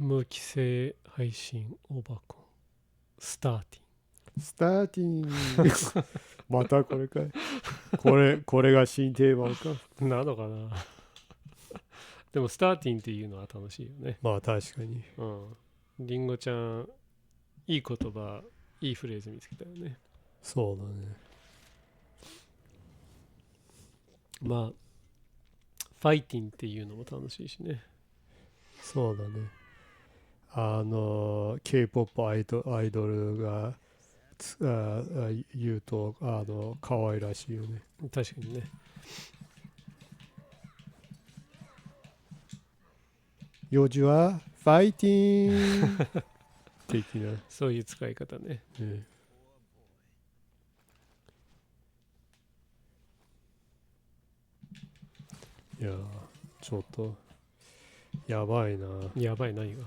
無規制配信オバコンスターティンまたこれかい。これが新定番かなのかなでもスターティンっていうのは楽しいよね。まあ確かに。りんごちゃんいい言葉いいフレーズ見つけたよね。そうだね。まあファイティンっていうのも楽しいしね。そうだね。K-POP アイドルが言うと可愛らしいよね。確かにね。幼児はファイティン的なそういう使い方ね。いやちょっとやばいな。やばい何が。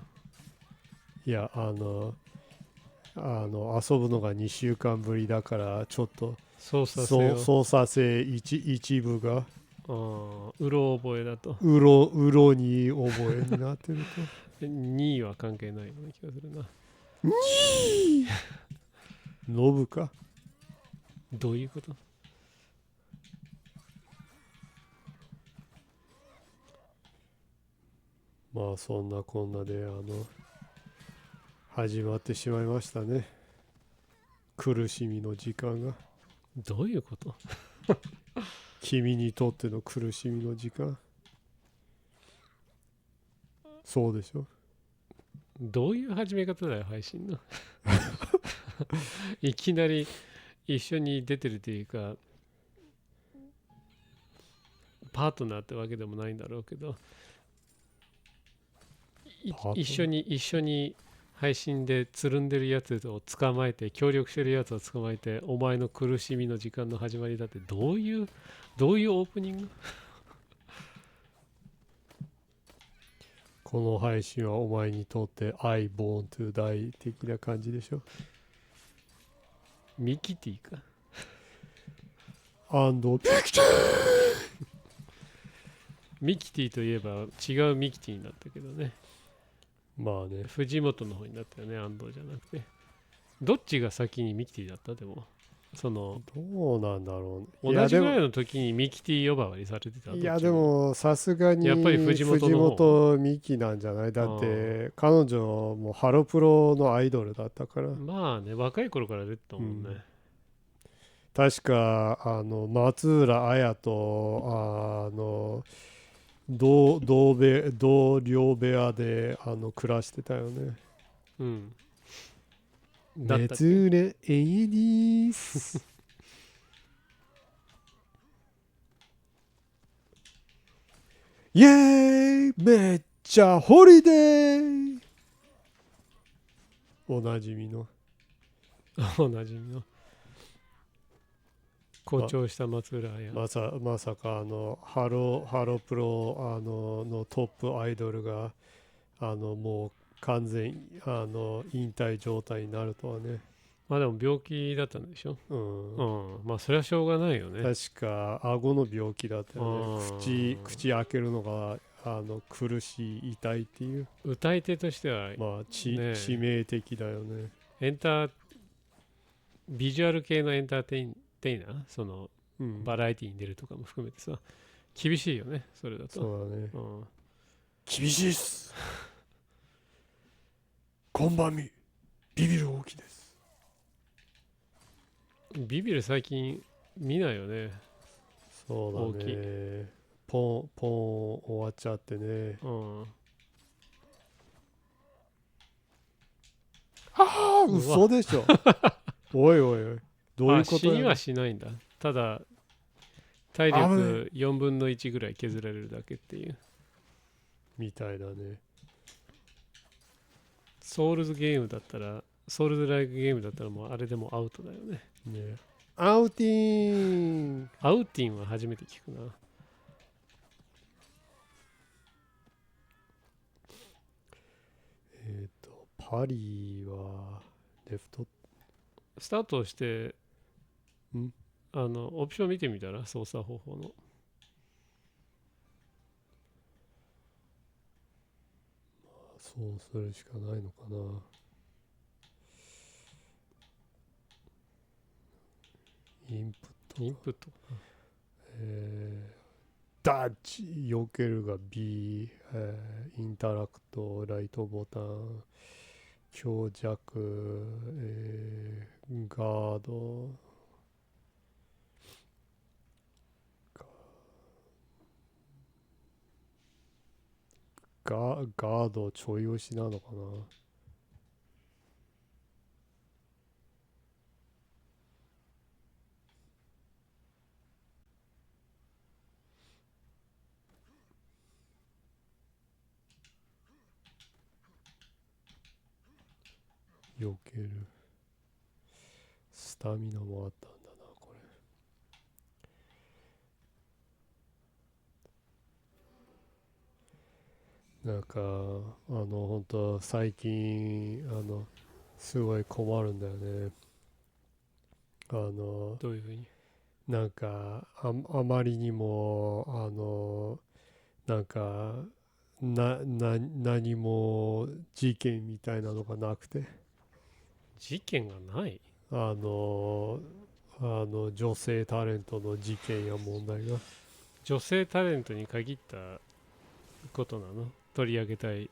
いや遊ぶのが2週間ぶりだからちょっと操作性一部がうろ覚えだと。うろに覚えになってると。2位は関係ないような気がするな。ノブか。どういうこと。まあそんなこんなで始まってしまいましたね。苦しみの時間が。どういうこと君にとっての苦しみの時間。そうでしょ。どういう始め方だよ配信のいきなり一緒に出てるというかパートナーってわけでもないんだろうけど一緒に配信でつるんでるやつを捕まえて協力してるやつを捕まえてお前の苦しみの時間の始まりだってどういうオープニングこの配信はお前にとって I born to die 的な感じでしょ。ミキティかミキティといえば違うミキティになったけどね。まあね。藤本の方になったよね、安藤じゃなくて。どっちが先にミキティだったでも。どうなんだろう。同じぐらいの時にミキティ呼ばわりされてた。いやでもさすがにやっぱり藤本ミキなんじゃない。だって彼女もハロプロのアイドルだったから。まあね、若い頃から出てたもんね。確か松浦綾と同僚部屋で暮らしてたよね。松浦綾ですイエーイめっちゃホリデーおなじみの誇張した松浦綾。まさかハロプロのトップアイドルがもう完全引退状態になるとはね。まあでも病気だったんでしょ。まあそれはしょうがないよね。確か顎の病気だったよね。口開けるのが苦しい痛いっていう。歌い手としてはまあ致命的だよね。ビジュアル系のエンターテイナーその、バラエティに出るとかも含めてさ厳しいよねそれだと。そうだね。厳しいっす。こんばんみビビる大きです。ビビる最近見ないよね。そうだね。ポン終わっちゃってね。嘘でしょおいおいおいどういうこと。死にはしないんだ。ただ体力4分の1ぐらい削られるだけっていうみたいだね。ソウルズライクゲームだったらもうあれでもアウトだよね。アウティンは初めて聞くな。パリはレフトスタートしてオプション見てみたら操作方法のそうするしかないのかな。インプット、ダッチ避けるが B、インタラクトライトボタン強弱、ガードガードちょい押しなのかな。避ける。スタミナもあったんだな、これ。なんか、本当最近、すごい困るんだよね。どういうふうに？なんか、あまりにも、なんか、何も事件みたいなのがなくて。事件がない？女性タレントの事件や問題が。女性タレントに限ったことなの？取り上げたい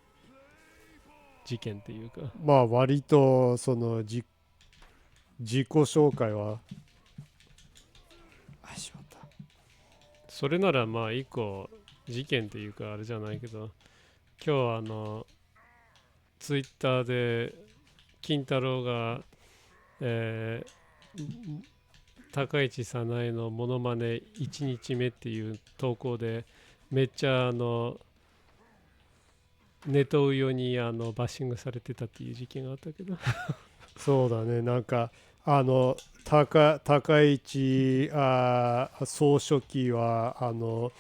事件っていうか。まあ割とその自己紹介はしまった。それならまあ一個事件っていうかあれじゃないけど、今日ツイッターで金太郎が、高市早苗のモノマネ1日目っていう投稿でめっちゃネトウヨにバッシングされてたっていう事件があったけどそうだね。なんか高市総書記はモ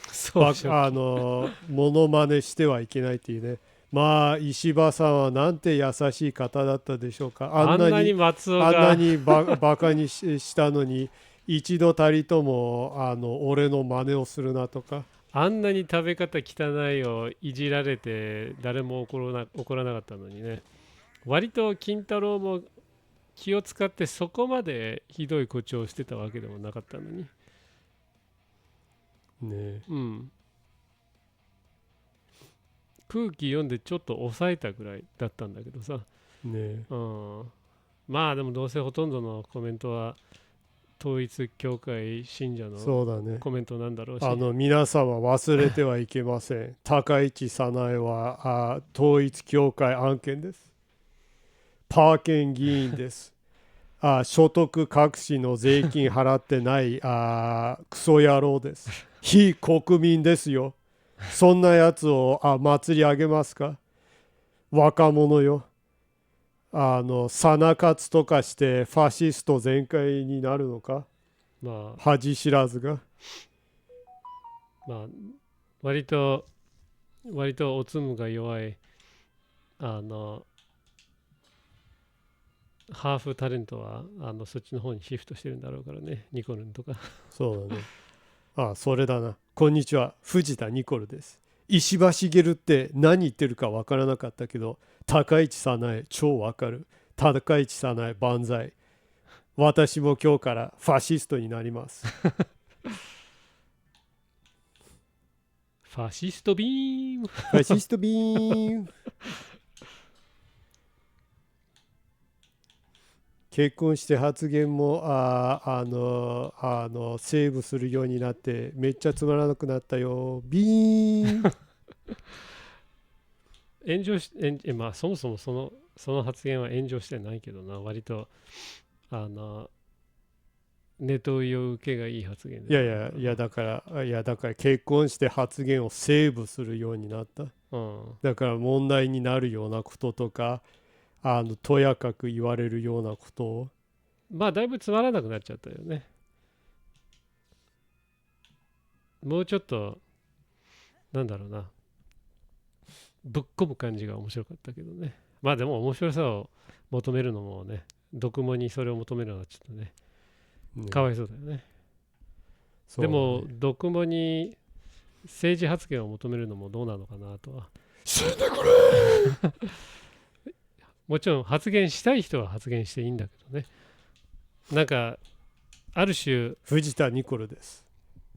ノマネしてはいけないっていうね。まあ石破さんはなんて優しい方だったでしょうか。あんなに松尾があんなにバカにしたのに一度たりとも俺の真似をするなとか。あんなに食べ方汚いをいじられて誰も怒らなかったのにね。割と金太郎も気を使ってそこまでひどい誇張をしてたわけでもなかったのにね。うん、空気読んでちょっと抑えたぐらいだったんだけどさ、ね。うん、まあでもどうせほとんどのコメントは統一教会信者そうだね。のコメントなんだろうし、皆様忘れてはいけません。高市早苗は統一教会案件です。パーケン議員です。所得隠しの税金払ってないクソ野郎です。非国民ですよ。そんなやつを祭り上げますか？若者よ。サナ活とかしてファシスト全開になるのか？まあ恥知らずが。まあ割とおつむが弱いハーフタレントはそっちの方にシフトしてるんだろうからね。ニコルンとかそうだね。それだな。こんにちは。藤田ニコルです。石破茂って何言ってるかわからなかったけど、高市早苗超わかる。高市早苗万歳。私も今日からファシストになります。ファシストビームファシストビーム結婚して発言もセーブするようになってめっちゃつまらなくなったよ。ビーン炎上しまあそもそもその発言は炎上してないけどな。割とネトウヨ受けがいい発言で。いやだから結婚して発言をセーブするようになった。だから問題になるようなこととかとやかく言われるようなことをまあだいぶつまらなくなっちゃったよね。もうちょっとなんだろうな、ぶっ込む感じが面白かったけどね。まあでも面白さを求めるのもね、読モにそれを求めるのはちょっとね、かわいそうだよね。でも読モに政治発言を求めるのもどうなのかなとは。死んでくれ。もちろん発言したい人は発言していいんだけどね。なんかある種藤田ニコルです。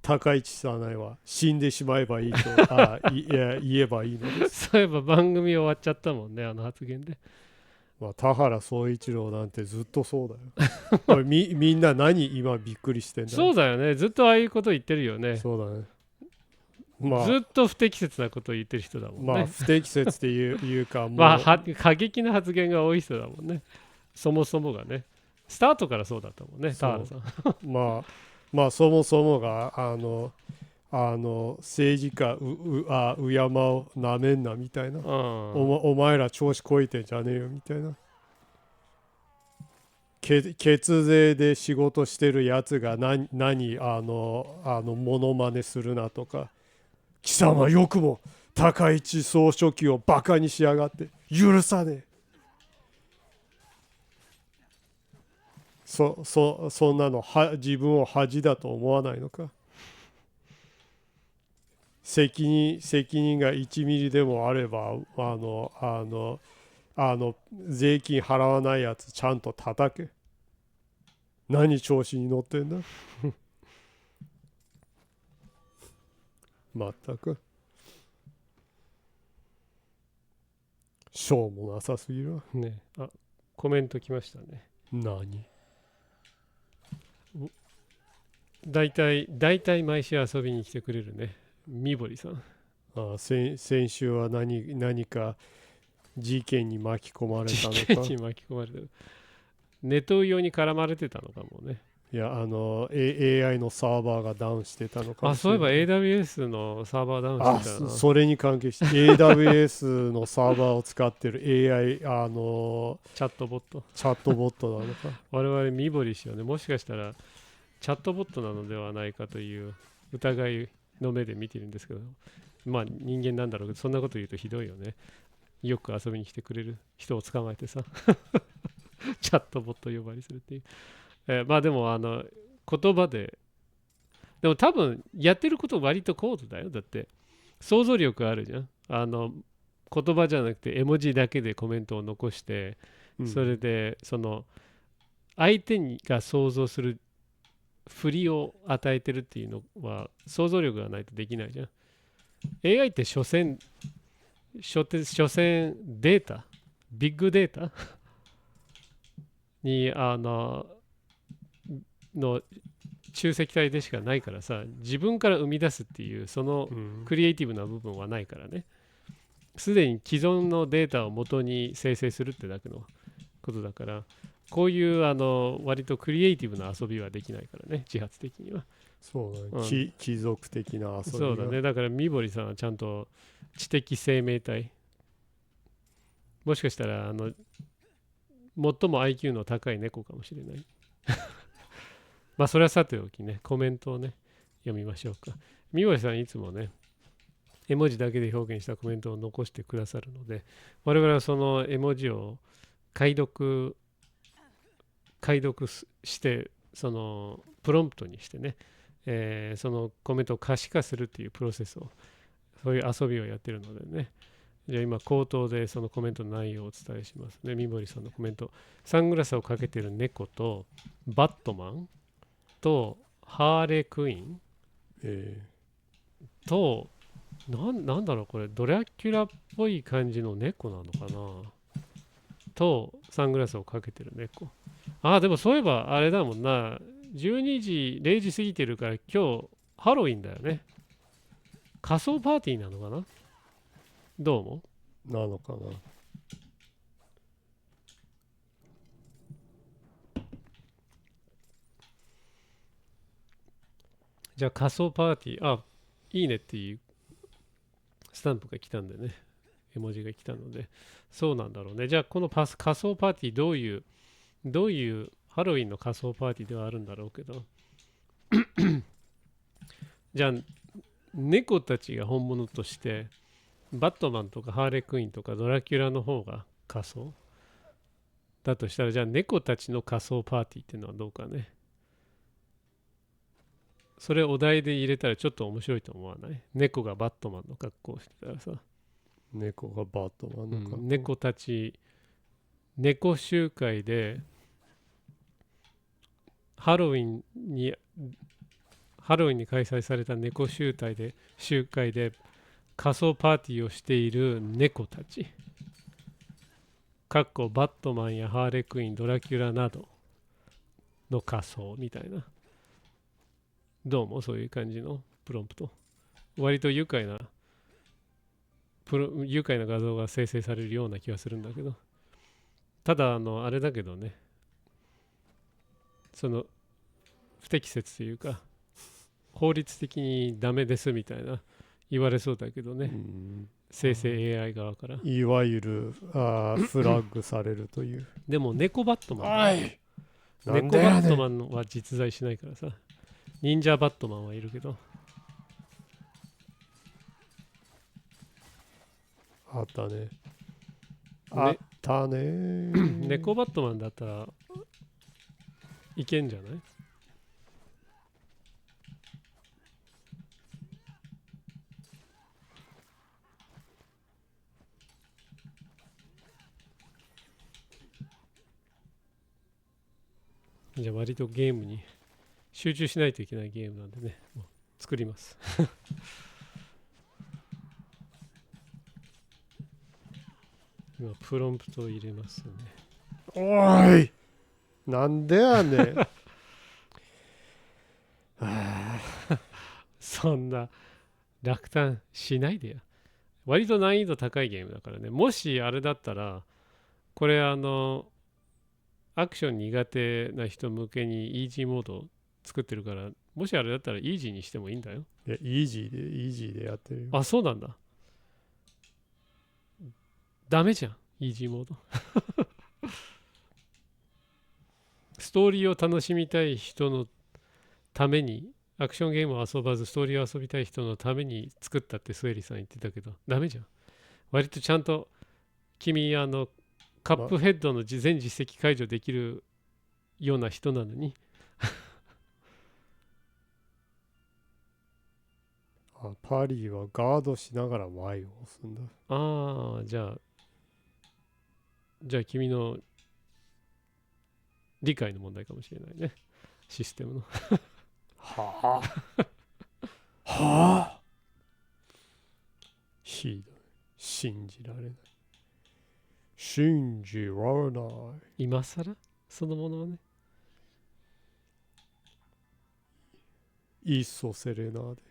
高市さないは死んでしまえばいいと言えばいいのです。そういえば番組終わっちゃったもんね、あの発言で。まあ、田原総一郎なんてずっとそうだよ。おいみんな何今びっくりしてんだよ。そうだよね、ずっとああいうこと言ってるよね。そうだね。まあ、ずっと不適切なことを言ってる人だもんね。まあ不適切っていうかもう、まあ過激な発言が多い人だもんね。そもそもがね。スタートからそうだったもんね、田原さん。まあそもそもが政治家うやまをなめんなみたいな、お前ら調子こいてんじゃねえよみたいな、血税で仕事してるやつが何モノマネするなとか、貴様よくも高市総書記をバカにしやがって許さねえ、そんなの自分を恥だと思わないのか。責任が1ミリでもあれば税金払わないやつちゃんと叩け。何調子に乗ってんだ。まったくしょうもなさすぎるわね。コメント来ましたね。何。だいたい毎週遊びに来てくれるね、みぼりさん。先週は何か事件に巻き込まれたのか。事件に巻き込まれてる。ネトウヨに絡まれてたのかもね。いやAI のサーバーがダウンしてたのかもしれない。そういえば AWS のサーバーダウンしてたな。それに関係して AWS のサーバーを使ってる AI チャットボットなのか。我々みぼり氏はね、もしかしたらチャットボットなのではないかという疑いの目で見てるんですけど、まあ人間なんだろうけど、そんなこと言うとひどいよね。よく遊びに来てくれる人を捕まえてさチャットボット呼ばわりするっていう、まあでも言葉で多分やってること割と高度だよ。だって想像力あるじゃん。言葉じゃなくて絵文字だけでコメントを残して、それでその相手が想像する振りを与えてるっていうのは想像力がないとできないじゃん。 AI って所詮データ、ビッグデータにの集積体でしかないからさ、自分から生み出すっていうそのクリエイティブな部分はないからね。すでに既存のデータを元に生成するってだけのことだから、こういう割とクリエイティブな遊びはできないからね、自発的には。そうだね、貴族的な遊び。そうだね。だからみぼりさんはちゃんと知的生命体、もしかしたら最も IQ の高い猫かもしれないまあそれはさておきね、コメントをね読みましょうか。みぼりさんいつもね絵文字だけで表現したコメントを残してくださるので、我々はその絵文字を解読して、そのプロンプトにしてね、そのコメントを可視化するっていうプロセスを、そういう遊びをやってるのでね。じゃあ今口頭でそのコメントの内容をお伝えしますね。みぼりさんのコメント。サングラスをかけてる猫とバットマンとハーレークイーン、となんだろうこれ、ドラキュラっぽい感じの猫なのかなと、サングラスをかけてる猫。でもそういえばあれだもんな、12時0時過ぎてるから今日ハロウィンだよね。仮装パーティーなのかな、どうもなのかな。じゃあ仮装パーティー、いいねっていうスタンプが来たんでね、絵文字が来たので、そうなんだろうね。じゃあこの仮装パーティーどういうハロウィンの仮装パーティーではあるんだろうけどじゃあ猫たちが本物としてバットマンとかハーレークイーンとかドラキュラの方が仮装だとしたら、じゃあ猫たちの仮装パーティーっていうのはどうかね。それお題で入れたらちょっと面白いと思わない？猫がバットマンの格好をしてたらさ。猫がバットマンの格好、猫たち、猫集会でハロウィンに開催された猫集会で仮装パーティーをしている猫たち、バットマンやハーレクイーン、ドラキュラなどの仮装みたいな。どうもそういう感じのプロンプト。割と愉快な画像が生成されるような気がするんだけど、ただあれだけどね、その不適切というか法律的にダメですみたいな言われそうだけどね、生成 AI 側からいわゆるフラッグされるというでも猫バットマンは実在しないからさ。忍者バットマンはいるけど。あったね。あったね。猫バットマンだったらいけんじゃない？じゃあ割とゲームに集中しないといけないゲームなんでね、もう作ります。今プロンプトを入れますね。おい、なんでやねん。そんな落胆しないでよ。割と難易度高いゲームだからね。もしあれだったら、これアクション苦手な人向けにイージーモード作ってるから、もしあれだったらイージーにしてもいいんだよ。いや、イージーでやってるよ。あ、そうなんだ。ダメじゃん、イージーモード。ストーリーを楽しみたい人のために、アクションゲームを遊ばずストーリーを遊びたい人のために作ったってスエリさん言ってたけど、ダメじゃん。割とちゃんと君カップヘッドの全実績解除できるような人なのに。パリーはガードしながら前を押すんだ。ああ、じゃあ君の理解の問題かもしれないね、システムの。はあはあ、ひどい。信じられない。信じられない。今更そのものはね。イッソセレナーデ。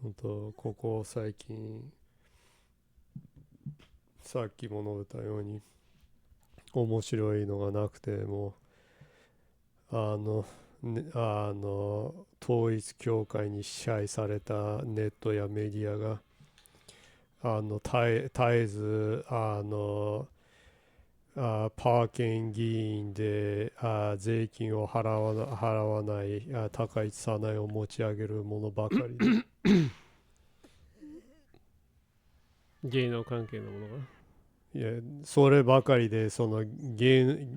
本当ここ最近さっきも述べたように面白いのがなくても統一教会に支配されたネットやメディアが絶えずパーケン議員で税金を払わない高市早苗を持ち上げるものばかりで芸能関係のものが、いやそればかりでその芸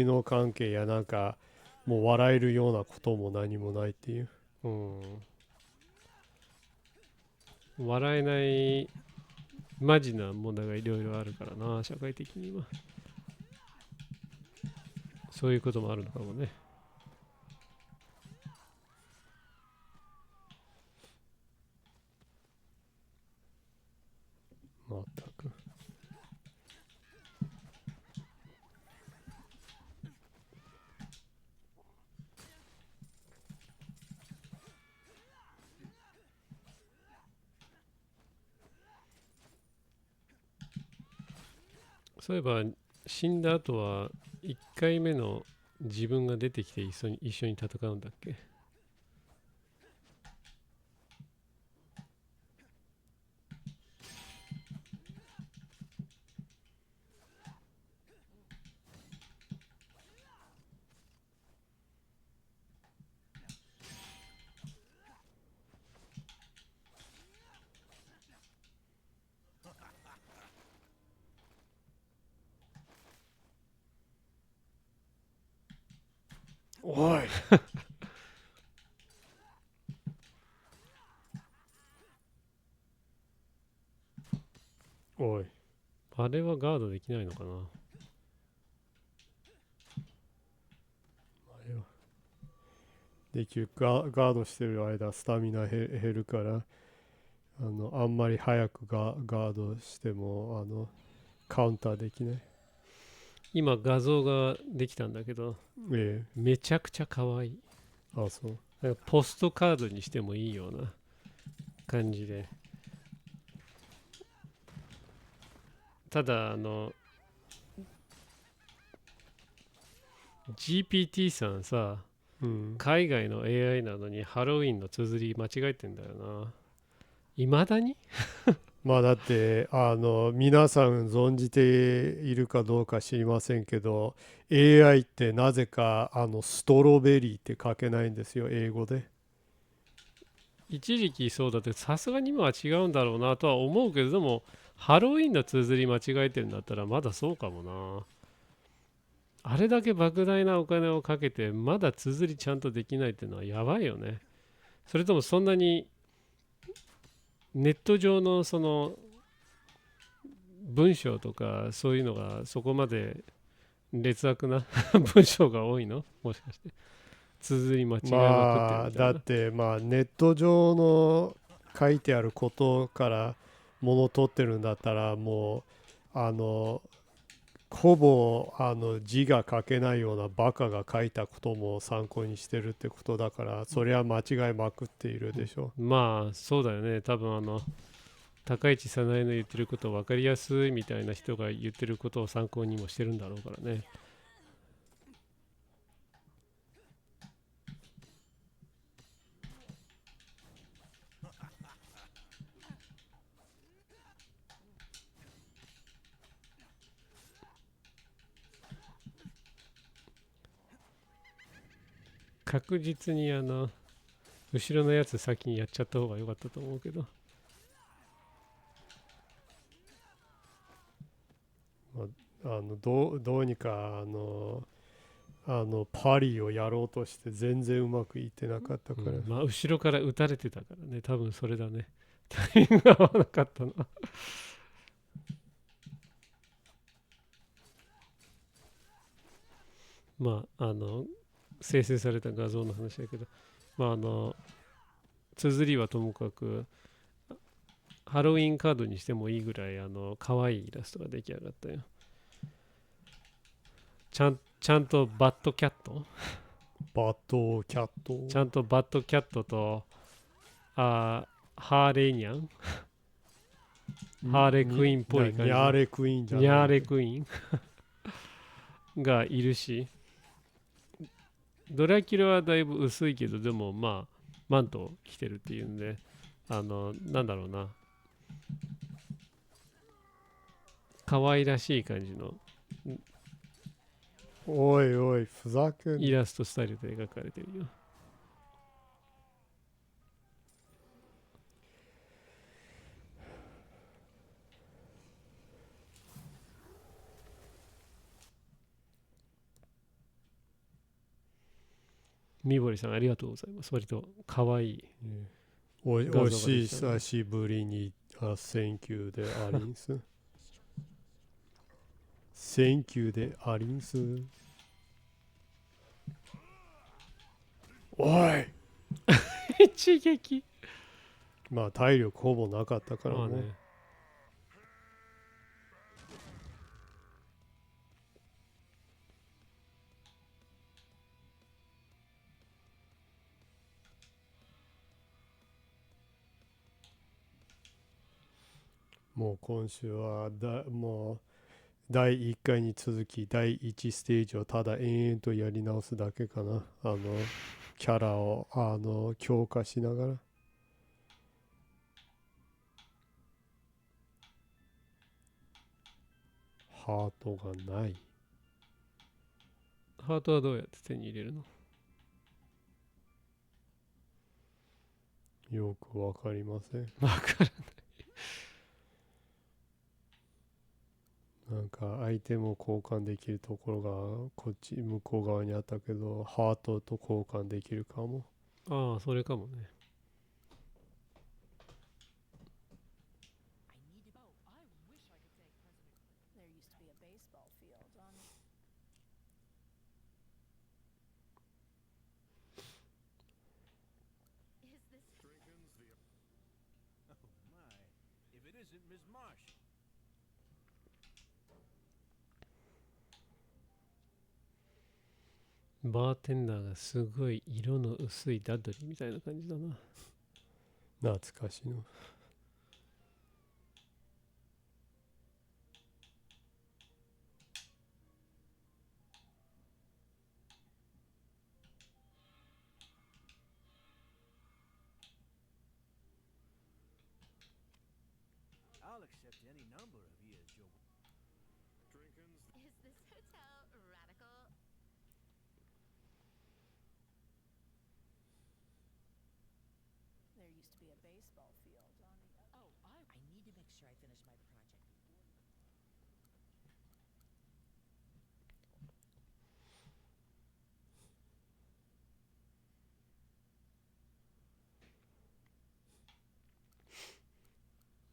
能関係やなんかもう笑えるようなことも何もないっていう、笑えないマジな問題がいろいろあるからな、社会的には。そういうこともあるのかもね。まったく。そういえば死んだ後は1回目の自分が出てきて一緒に戦うんだっけ？おいおい、あれはガードできないのかな？できるガードしてる間スタミナ減るから、あんまり早くガードしてもカウンターできない。今画像ができたんだけど、えめちゃくちゃ可愛い。え、あ、そう。なんかポストカードにしてもいいような感じで。ただGPT さんさ、うん。海外の AI なのにハロウィンの綴り間違えてんだよな。いまだに。まあだって皆さん存じているかどうか知りませんけど、 AI ってなぜかストロベリーって書けないんですよ、英語で。一時期そうだって、さすがに今は違うんだろうなとは思うけど、でもハロウィンの綴り間違えてるんだったらまだそうかもな。あれだけ莫大なお金をかけてまだ綴りちゃんとできないっていうのはやばいよね。それともそんなにネット上のその文章とかそういうのがそこまで劣悪な文章が多いの？もしかして綴り間違えまくってるまあだっみたいな。てネット上の書いてあることから物を取ってるんだったら、もうほぼ字が書けないようなバカが書いたことも参考にしてるってことだから、それは間違いまくっているでしょまあそうだよね。多分高市早苗の言ってること分かりやすいみたいな人が言ってることを参考にもしてるんだろうからね。確実に後ろのやつ先にやっちゃった方が良かったと思うけど。う。どうにかパリをやろうとして全然うまくいってなかったから、まあ後ろから撃たれてたからね。多分それだね。タイミングが合わなかったな。まあ生成された画像の話だけど、まあ綴りはともかくハロウィンカードにしてもいいぐらい可愛いイラストが出来上がったよ。ちゃんとバッドキャット、バッドキャット、ちゃんとバッドキャットとハーレーニャン、ハーレクイーンっぽい感じニャーレクイーンじゃない、ニャーレクイーンがいるし、ドラキュラはだいぶ薄いけど、でもまあマント着てるっていうんで、なんだろうな、可愛らしい感じのおいおいふざけんイラストスタイルで描かれてるよ。みぼりさんありがとうございます。割と可愛いお画像がでしきたね。久しぶりにセンキューでありんすセンキューでありんす。おい、一撃。まあ体力ほぼなかったからね。まあね。もう今週はもう第1回に続き第1ステージをただ延々とやり直すだけかな。キャラを強化しながら。ハートがない。ハートはどうやって手に入れるの？よくわかりません。わからない。なんか相手も交換できるところがこっち向こう側にあったけど、ハートと交換できるかも。ああ、それかもね。バーテンダーがすごい色の薄いダッドリーみたいな感じだな。懐かしいの。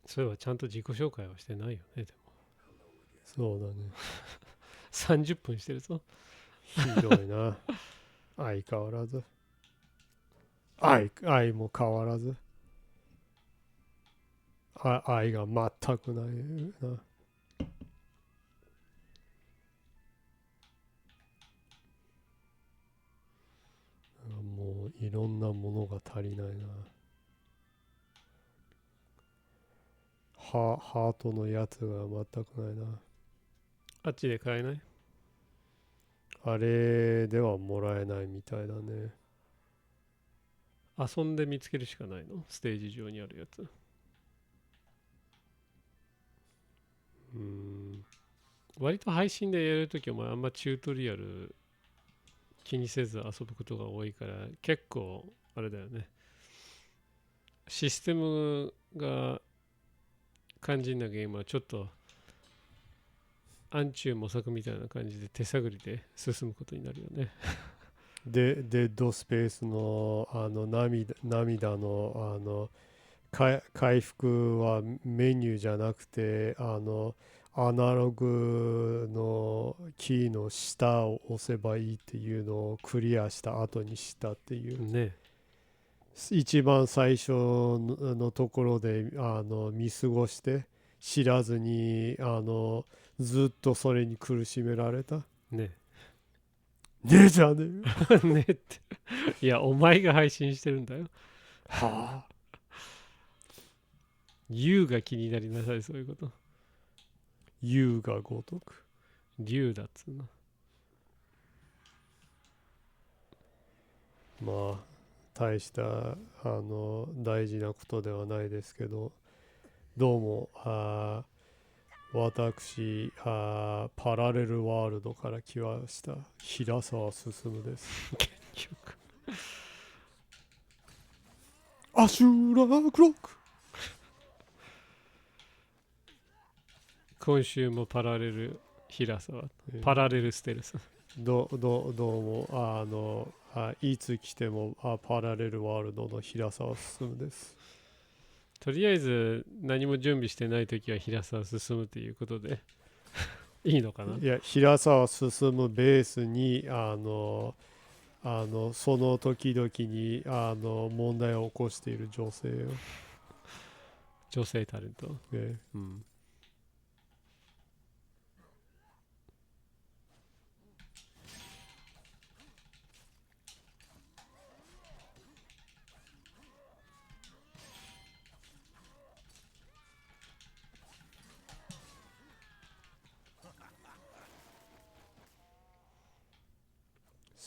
そういえばちゃんと自己紹介はしてないよね。でもそうだね。30分してるぞ。ひどいな。相変わらず。愛も変わらず。愛が全くないな。もういろんなものが足りないな。ハートのやつが全くないな。あっちで買えない？あれではもらえないみたいだね。遊んで見つけるしかないの？ステージ上にあるやつ。割と配信でやるときはあんまチュートリアル気にせず遊ぶことが多いから、結構あれだよね。システムが肝心なゲームはちょっと暗中模索みたいな感じで手探りで進むことになるよね。デッドスペースの涙の回復はメニューじゃなくてアナログのキーの下を押せばいいっていうのをクリアした後にしたっていうね。一番最初のところで見過ごして知らずにずっとそれに苦しめられた。ね。ねえじゃねえよ。ねって。いや、お前が配信してるんだよ。はあ。優が気になりなさい、そういうこと。優が如く。竜だっつうの。まあ大した大事なことではないですけど、どうも私パラレルワールドから来ました平沢進です。結局アシュラークロック。今週もパラレル平沢、パラレルステルス。どうもいつ来てもパラレルワールドの平沢進です。とりあえず何も準備してないときは平沢進むということでいいのかな。いや、平沢進ベースにその時々に問題を起こしている女性を、女性タレント、ね、うん、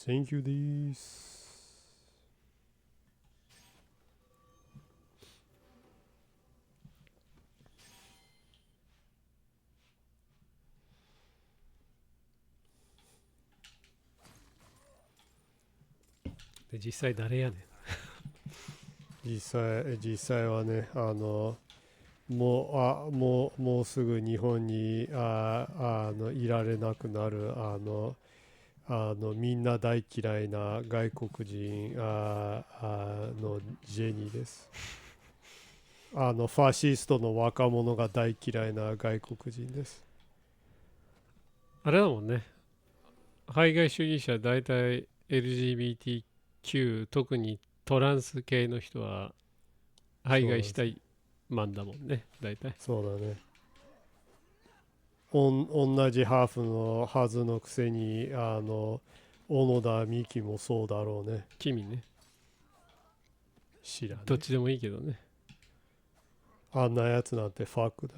Thank you です。で実際誰やねん。実際はね、もうすぐ日本にいられなくなるみんな大嫌いな外国人のジェニーです。ファシストの若者が大嫌いな外国人です。あれだもんね。排外主義者大体 LGBTQ 特にトランス系の人は排外したいマンだもんね大体。そうだね。同じハーフのはずのくせに小野田美希もそうだろうね。君ね。知らん、ね、どっちでもいいけどね。あんなやつなんてファック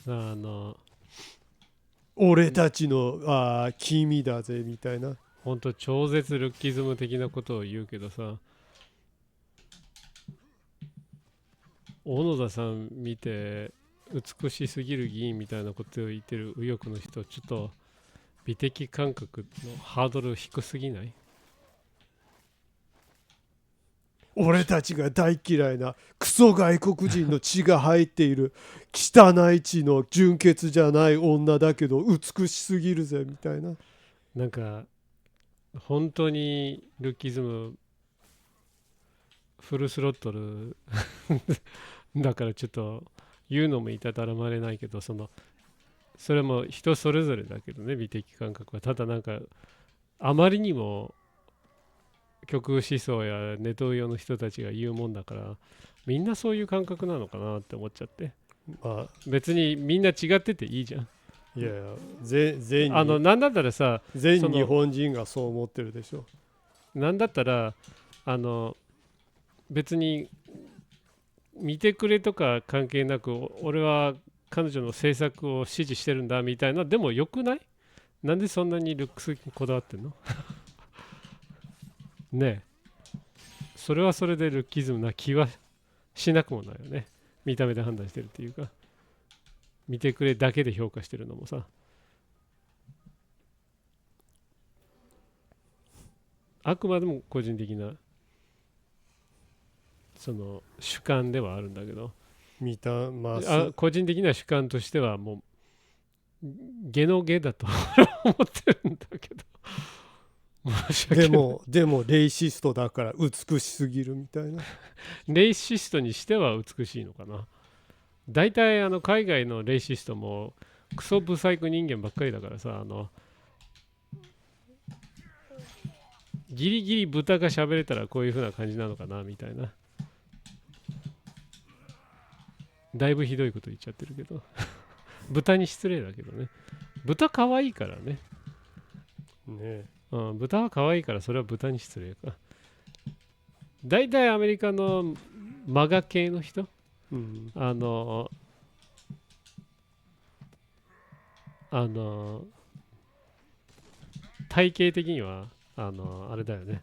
だよ。俺たちの君だぜみたいな。ほんと超絶ルッキズム的なことを言うけどさ、小野田さん見て美しすぎる議員みたいなことを言ってる右翼の人、ちょっと美的感覚のハードル低すぎない？俺たちが大嫌いなクソ外国人の血が入っている汚い血の純血じゃない女だけど美しすぎるぜみたいな。なんか本当にルッキズムフルスロットルだからちょっと言うのもいたたらまれないけど、それも人それぞれだけどね、美的感覚は。ただなんかあまりにも極右思想やネトウヨの人たちが言うもんだから、みんなそういう感覚なのかなって思っちゃって。まあ別にみんな違ってていいじゃん。いやいや、全なんだったらさ、全日本人がそう思ってるでしょ。なんだったら別に見てくれとか関係なく、俺は彼女の政策を支持してるんだみたいな、でもよくない？なんでそんなにルックスにこだわってんの？ねえ、それはそれでルッキズムな気はしなくもないよね。見た目で判断してるっていうか、見てくれだけで評価してるのもさ、あくまでも個人的なその主観ではあるんだけど、個人的な主観としてはもうゲのゲだと思ってるんだけどでもレイシストだから美しすぎるみたいな。レイシストにしては美しいのかな。大体海外のレイシストもクソブサイク人間ばっかりだからさ、ギリギリ豚が喋れたらこういう風な感じなのかなみたいな。だいぶひどいこと言っちゃってるけど豚に失礼だけどね。豚可愛いからね。豚は可愛いから、それは豚に失礼か。大体アメリカのマガ系の人、体型的にはあれだよね。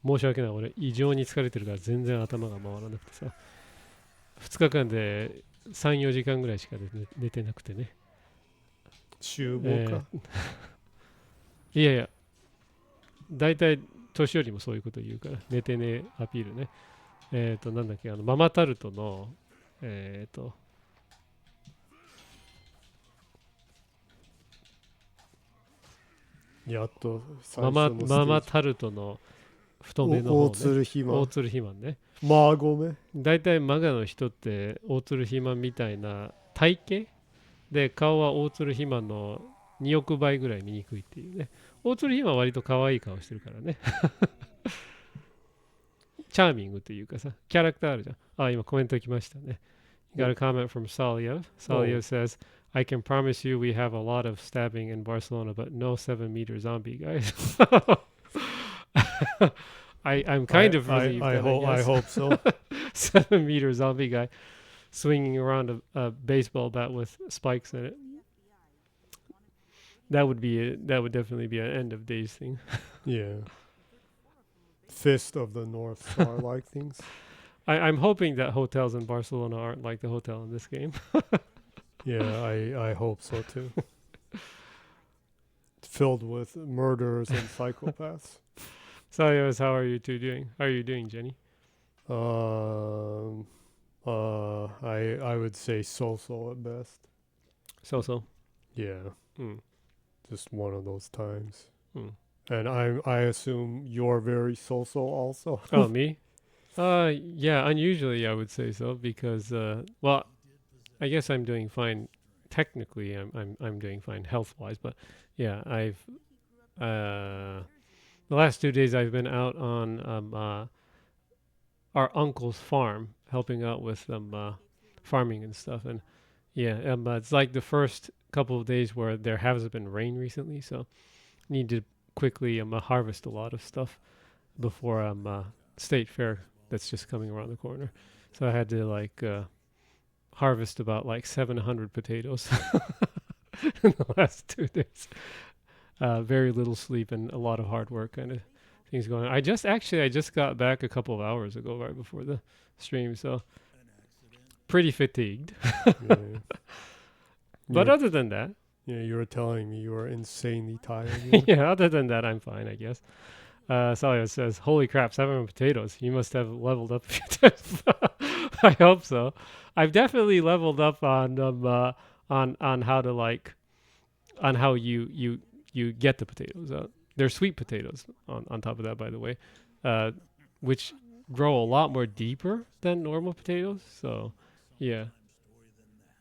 申し訳ない、俺異常に疲れてるから全然頭が回らなくてさ、2日間で3、4時間ぐらいしか寝てなくてね。厨房か、いやいや、大体年寄りもそういうこと言うから、寝てねアピールね。なんだっけ、ママタルトのやっとママタルトの太めの方、ね、大鶴肥満ね。ごめん。大体マガの人って大鶴肥満みたいな体型で、顔は大鶴肥満の2億倍ぐらい醜いっていうね。大鶴肥満は割と可愛い顔してるからねチャーミングっていうかさ、キャラクターあるじゃん。今コメント来ましたね。You got a comment from Saliev. Saliev says, I can promise you we have a lot of stabbing in Barcelona, but no 7-meter zombie, guys. I'm kind of relieved. I hope so. 7-meter zombie guy. swinging around a baseball bat with spikes in it. That would definitely be an end of days thing. Yeah. Fist of the North Star like things. I'm hoping that hotels in Barcelona aren't like the hotel in this game. Yeah, I hope so too. Filled with murderers and psychopaths. So, anyways, how are you two doing? How are you doing, Jenny? I would say so at best. So. Yeah. Mm. Just one of those times. Mm. And I assume you're very so also. Oh, me? Yeah, unusually I would say so because well, I guess I'm doing fine. Technically, I'm doing fine health-wise, but yeah, I've the last 2 days I've been out on our uncle's farm helping out with farming and stuff, and yeah, it's like the first couple of days where there hasn't been rain recently, so need to quickly harvest a lot of stuff before state fair that's just coming around the corner. So I had to like harvest about like 700 potatoes in the last 2 days. Very little sleep and a lot of hard work kind of things going on. I just got back a couple of hours ago right before the stream, so pretty fatigued. Yeah. But other than that, yeah, you were telling me you were insanely tired. yeah, other than that, I'm fine, I guess. Salio says, "Holy crap, 7 potatoes! You must have leveled up." I hope so. I've definitely leveled up on how to like on how you get the potatoes. They're sweet potatoes on top of that, by the way, which grow a lot more deeper than normal potatoes. So, yeah,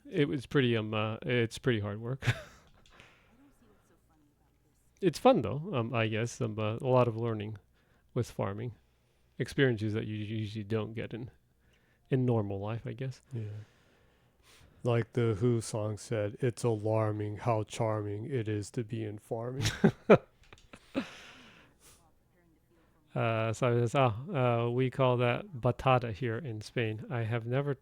it was pretty it's pretty hard work. It's fun though, I guess. A lot of learning with farming, experiences that you usually don't get in normal life, I guess. Yeah. Like the Who song said, it's alarming how charming it is to be in farming. So it says, we call that batata here in Spain. I have never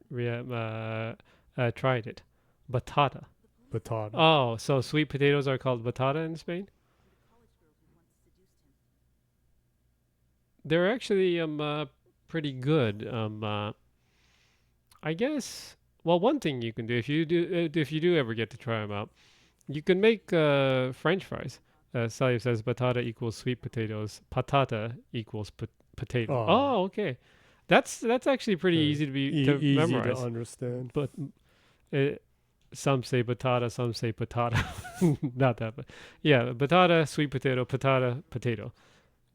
tried it. Batata. Batata. Oh, so sweet potatoes are called batata in Spain? They're actually pretty good. I guess. Well, one thing you can do if you do ever get to try them out, you can make French fries. Salif says batata equals sweet potatoes. Patata equals potato. Oh, okay. That's actually pretty easy to easy memorize. to understand. But some say batata, some say patata. Not that, but yeah, batata, sweet potato, patata, potato.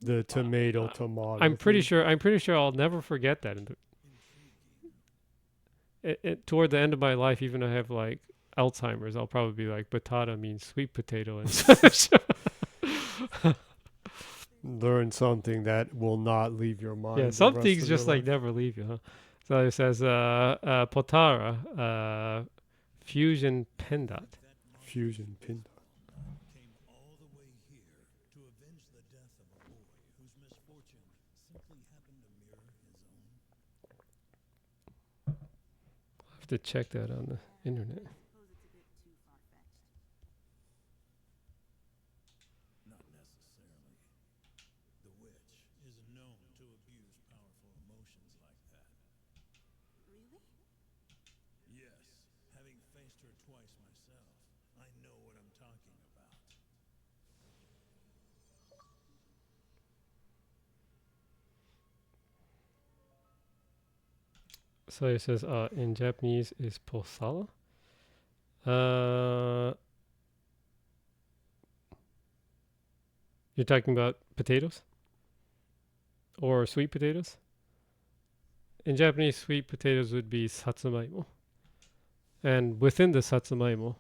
The tomato. I'm pretty sure I'll never forget that. Toward the end of my life, even if I have like Alzheimer's, I'll probably be like, batata means sweet potato. Learn something that will not leave your mind. Yeah, some things just like never leave you, huh? So it says potara, fusion pendant. Fusion pendant. To check that on the internet. Not necessarily. The witch is known to abuse powerful emotions like that. Really? Yes, having faced her twice myself, I know what I'm talking about. So it says in Japanese is posala. You're talking about potatoes? Or sweet potatoes? In Japanese, sweet potatoes would be satsumaimo. And within the satsumaimo,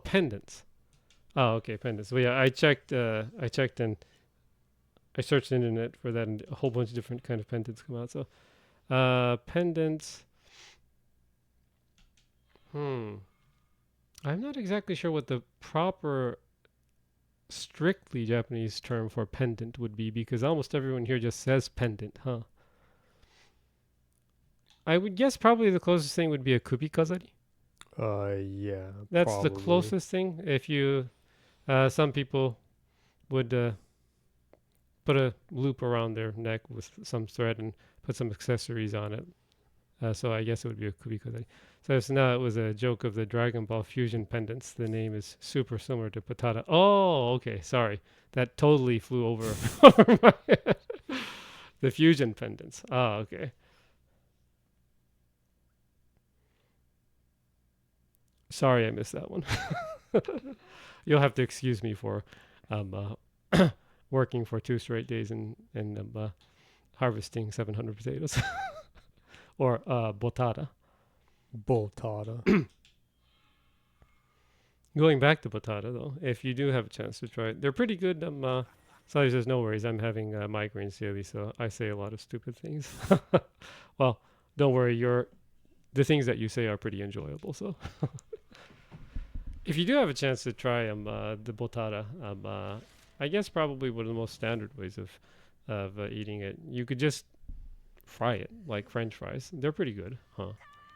pendants. Oh, okay, pendants. Well, yeah, I checked and I searched the internet for that, and a whole bunch of different kind of pendants come out. So, pendants. I'm not exactly sure what the proper strictly Japanese term for pendant would be, because almost everyone here just says pendant, huh? I would guess probably the closest thing would be a kubikazari. Yeah. That's the probably. closest thing. If you, some people would put a loop around their neck with some thread and put some accessories on it. So I guess it would be a kubikazari. So now it was a joke of the Dragon Ball Fusion pendants. The name is super similar to patata. Oh, okay. Sorry. That totally flew over, over my head. The fusion pendants. Ah, okay. Sorry, I missed that one. You'll have to excuse me for working for 2 straight days and harvesting 700 potatoes. Or botada. Botada. Going back to botada, though, if you do have a chance to try it, they're pretty good. Sally says, no worries, I'm having migraines daily, so I say a lot of stupid things. Well, don't worry, the things that you say are pretty enjoyable, so... If you do have a chance to try the botada, I guess probably one of the most standard ways of eating it, you could just fry it like French fries. They're pretty good, huh?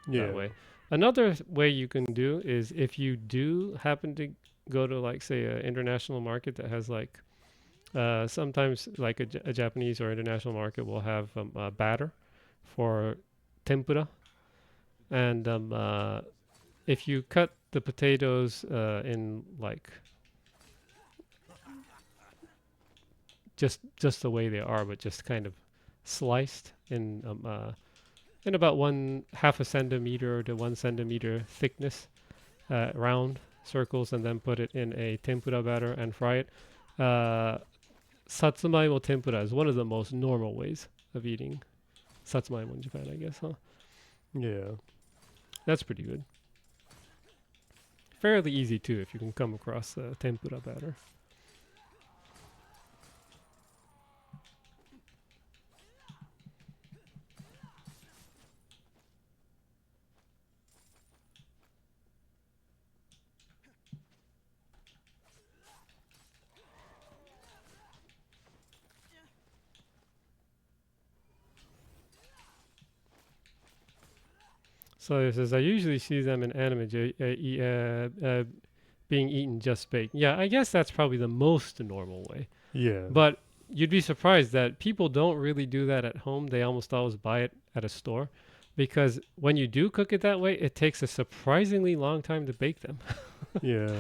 Yeah. That way. Another way you can do is if you do happen to go to like say an international market that has like sometimes like a Japanese or international market will have batter for tempura, and if you cut the potatoes in like just the way they are, but just kind of sliced in about 1/2 a centimeter to 1 centimeter thickness, round circles, and then put it in a tempura batter and fry it. Satsumaimo tempura is one of the most normal ways of eating satsumaimo in Japan, I guess, huh? Yeah. That's pretty good. Fairly easy too if you can come across tempura batter. So it says, I usually see them in anime being eaten just baked. Yeah, I guess that's probably the most normal way. Yeah. But you'd be surprised that people don't really do that at home. They almost always buy it at a store. Because when you do cook it that way, it takes a surprisingly long time to bake them. Yeah.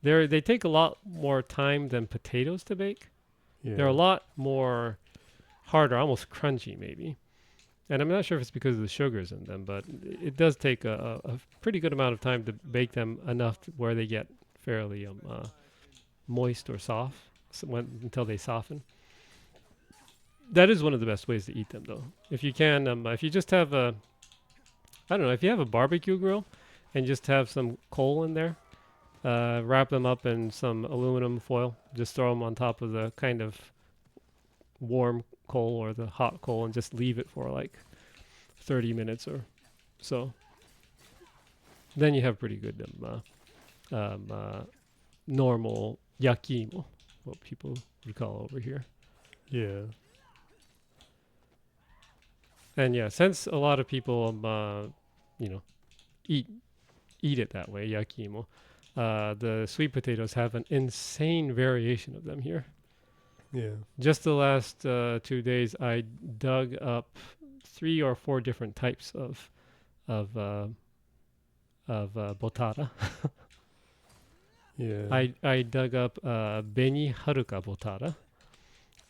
They take a lot more time than potatoes to bake. Yeah. They're a lot more harder, almost crunchy maybe. And I'm not sure if it's because of the sugars in them, but it does take a pretty good amount of time to bake them enough where they get fairly moist or soft until they soften. That is one of the best ways to eat them, though. If you can, if you just have if you have a barbecue grill and just have some coal in there, wrap them up in some aluminum foil, just throw them on top of the kind of warm coal or the hot coal and just leave it for like 30 minutes or so. Then you have pretty good normal yakimo, what people would call over here. Yeah. And yeah, since a lot of people eat it that way, yakimo, the sweet potatoes have an insane variation of them here. Yeah. Just the last 2 days, I dug up 3 or 4 different types of botada. Yeah. I dug up Beni Haruka botada,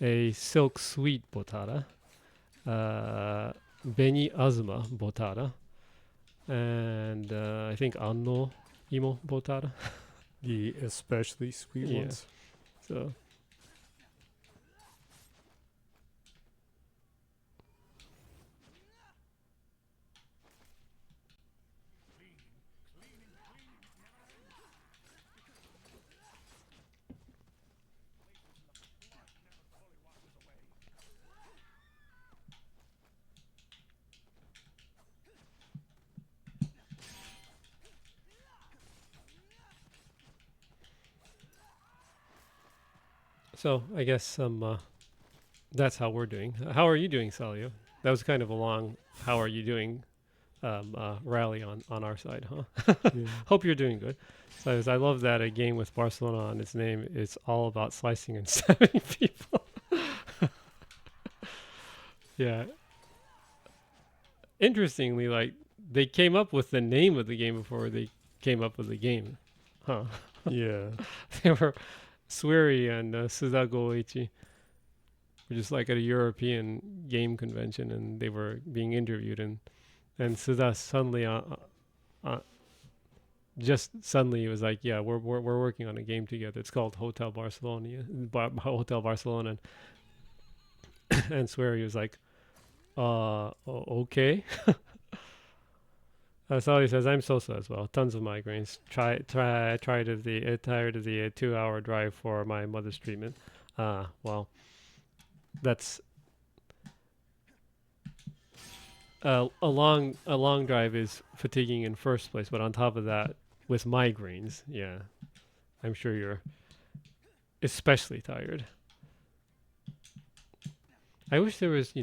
a silk sweet botada, Beni Azuma botada, and I think Anno Imo botada. The especially sweet Yeah. ones. So. So I guess that's how we're doing. How are you doing, Salio? That was kind of a long "How are you doing?" rally on our side, huh? Yeah. Hope you're doing good. So I love that a game with Barcelona on its name is all about slicing and stabbing people. Yeah. Interestingly, like they came up with the name of the game before they came up with the game, huh? Yeah. They were Swery and Suda Goichi were just like at a European game convention, and they were being interviewed, and Suda suddenly just suddenly he was like, yeah, we're working on a game together. It's called Hotel Barcelona, Hotel Barcelona, and Swery was like, okay. So he says, I'm so as well. Tons of migraines. Tired of the 2-hour drive for my mother's treatment. Well, that's a long drive is fatiguing in first place, but on top of that, with migraines, yeah, I'm sure you're especially tired. I wish there was,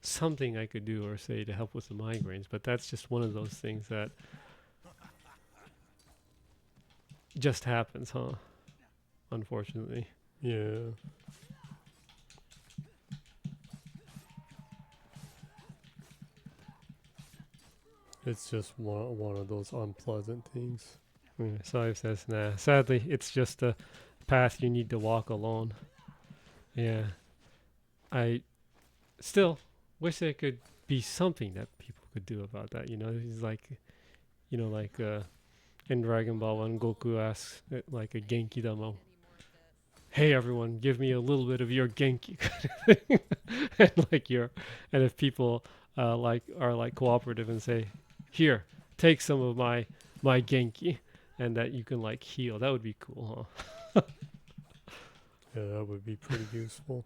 something I could do or say to help with the migraines, but that's just one of those things that just happens, huh? Unfortunately. Yeah. It's just one of those unpleasant things. Yeah, so he says, nah, sadly, it's just a path you need to walk alone. Yeah. I still wish there could be something that people could do about that. He's like, in Dragon Ball when Goku asks like a Genki Dama, hey everyone, give me a little bit of your Genki kind of thing. And if people are cooperative and say, here, take some of my Genki, and that you can like heal, that would be cool, huh? Yeah, that would be pretty useful.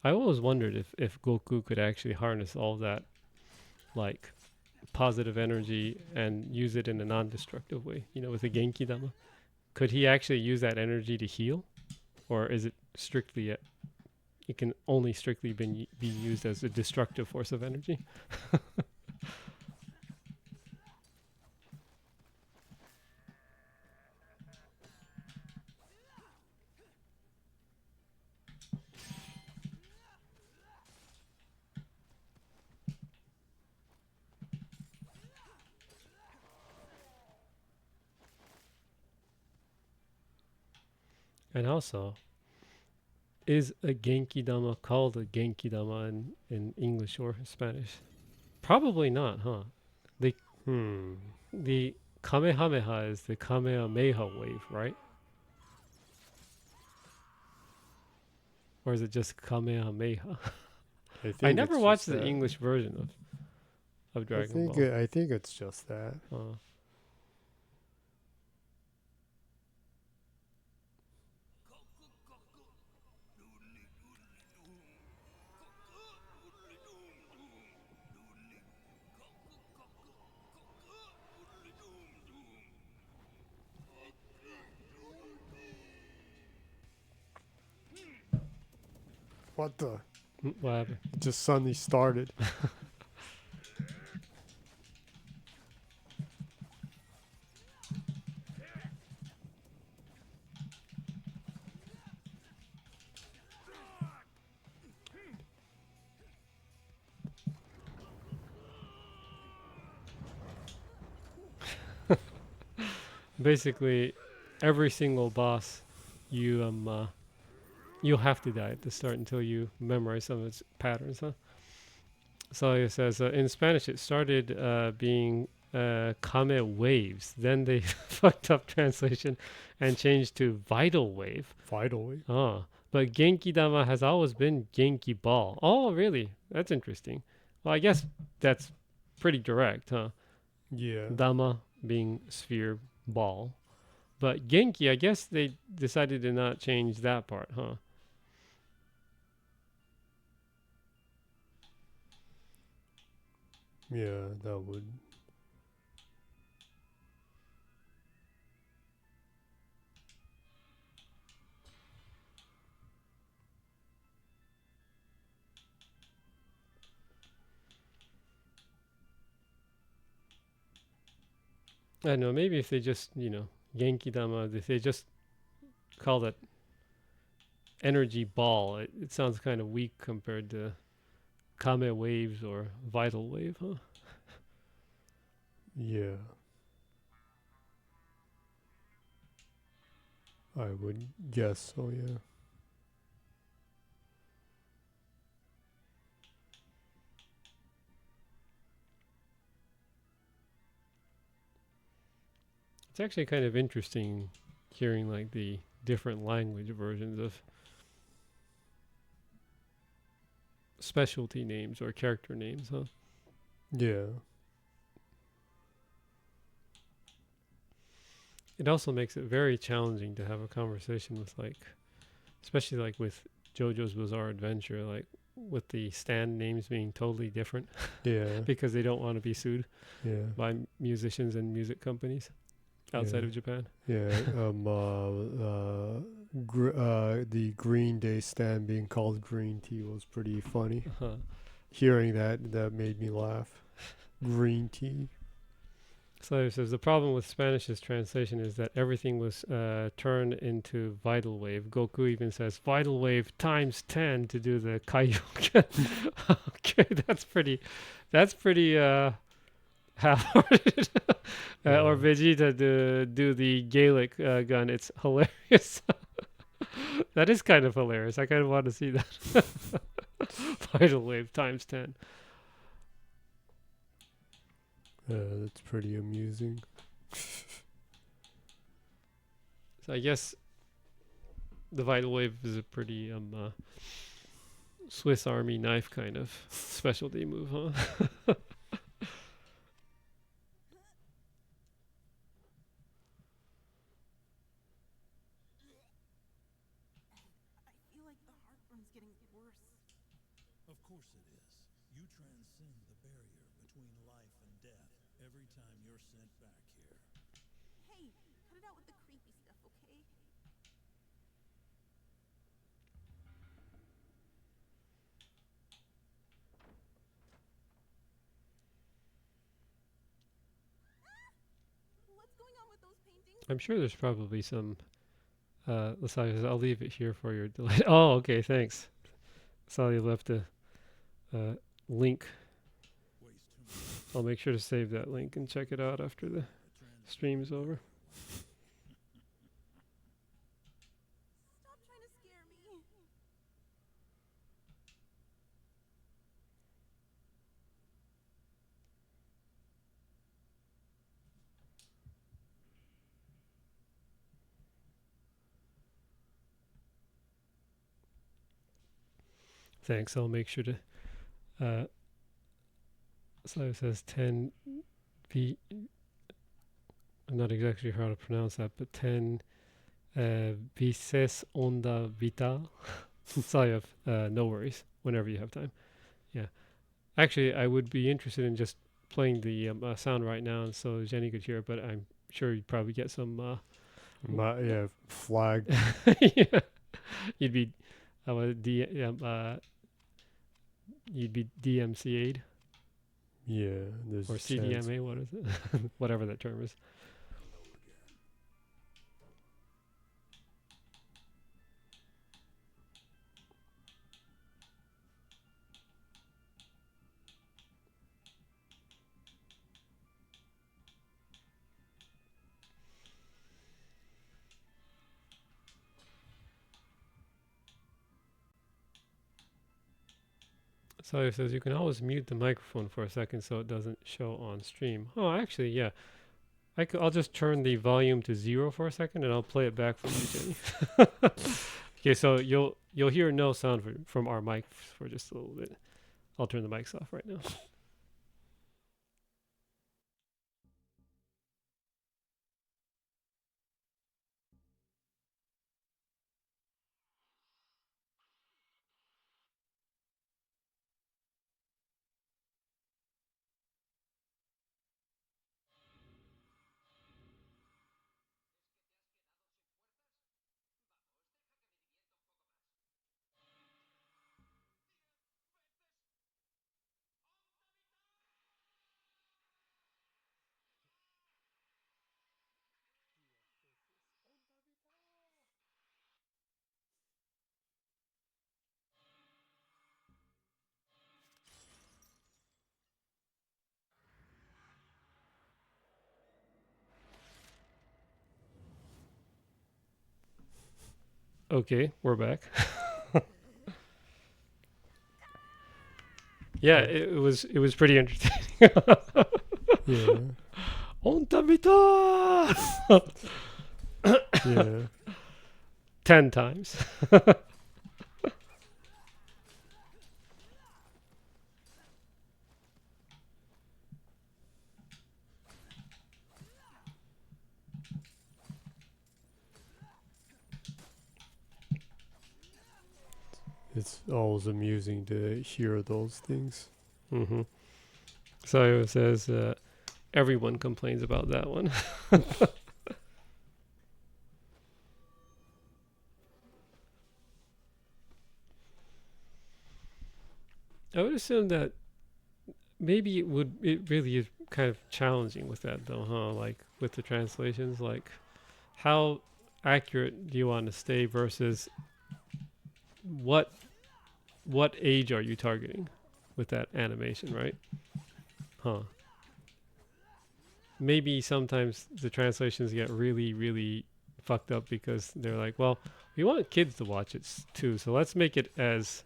I always wondered if Goku could actually harness all that like positive energy and use it in a non-destructive way, with a Genki Dama. Could he actually use that energy to heal? Or is it strictly it can only strictly be used as a destructive force of energy? And also, is a Genki Dama called a Genki Dama in English or Spanish? Probably not, huh? The Kamehameha is the Kamehameha wave, right? Or is it just Kamehameha? I never watched the English version of Dragon Ball. I think it's just that. What the? What happened? It just suddenly started. Basically, every single boss, you'll have to die at the start until you memorize some of its patterns, huh? So it says in Spanish it started being Kame waves. Then they fucked up translation and changed to vital wave. Vital wave. Oh, but Genki Dama has always been Genki ball. Oh, really? That's interesting. Well, I guess that's pretty direct, huh? Yeah. Dama being sphere, ball. But Genki, I guess they decided to not change that part, huh? Yeah, that would. I don't know, maybe if they just, Genki Dama, if they just call it energy ball, it sounds kind of weak compared to Kame waves or vital wave, huh? Yeah. I would guess so, yeah. It's actually kind of interesting hearing like the different language versions of specialty names or character names, huh? Yeah. It also makes it very challenging to have a conversation with especially like with JoJo's Bizarre Adventure, like with the stand names being totally different Yeah. because they don't want to be sued Yeah. by musicians and music companies outside Yeah. of Japan. Yeah. The Green Day stand being called green tea was pretty funny. Uh-huh. Hearing that made me laugh. Green tea. So it says the problem with Spanish's translation is that everything was turned into vital wave. Goku even says vital wave times 10 to do the Kaioken. Okay, that's pretty half-hearted. Or Vegeta to do the Gaelic gun. It's hilarious. That is kind of hilarious. I kind of want to see that. Vital wave times 10. That's pretty amusing. So I guess the vital wave is a pretty Swiss Army knife kind of specialty move, huh? I feel like the heartburn's getting worse. Of course it is. You transcend the barrier between life and death every time you're sent back here. Hey, cut it out with the creepy stuff, okay? What's going on with those paintings? I'm sure there's probably some. Lasagna, I'll leave it here for your delay. Oh, okay, thanks. Saw you left a link. Waste too much. I'll make sure to save that link and check it out after the stream's over. Stop trying to scare me. Thanks. I'll make sure to. So it says 10 V. I'm not exactly sure how to pronounce that, but 10 Vices Onda Vita. Sorry, no worries. Whenever you have time. Yeah. Actually, I would be interested in just playing the sound right now, so Jenny could hear it. But I'm sure you'd probably get some. Flag. Yeah. You'd be. You'd be DMCA'd Yeah. There's or a chance. CDMA. What is it? Whatever that term is. So it says you can always mute the microphone for a second so it doesn't show on stream. Oh, actually, yeah. I'll just turn the volume to 0 for a second and I'll play it back for you, Jenny. Okay, so you'll hear no sound from our mic for just a little bit. I'll turn the mics off right now. Okay, we're back. Yeah, it was pretty entertaining. Yeah. On tabita! Yeah. 10 times. It's always amusing to hear those things. Mm-hmm. So it says everyone complains about that one. I would assume that maybe it really is kind of challenging with that though, huh? Like with the translations, like how accurate do you want to stay versus what age are you targeting with that animation, right? Huh. Maybe sometimes the translations get really, really fucked up because they're like, well, we want kids to watch it too, so let's make it as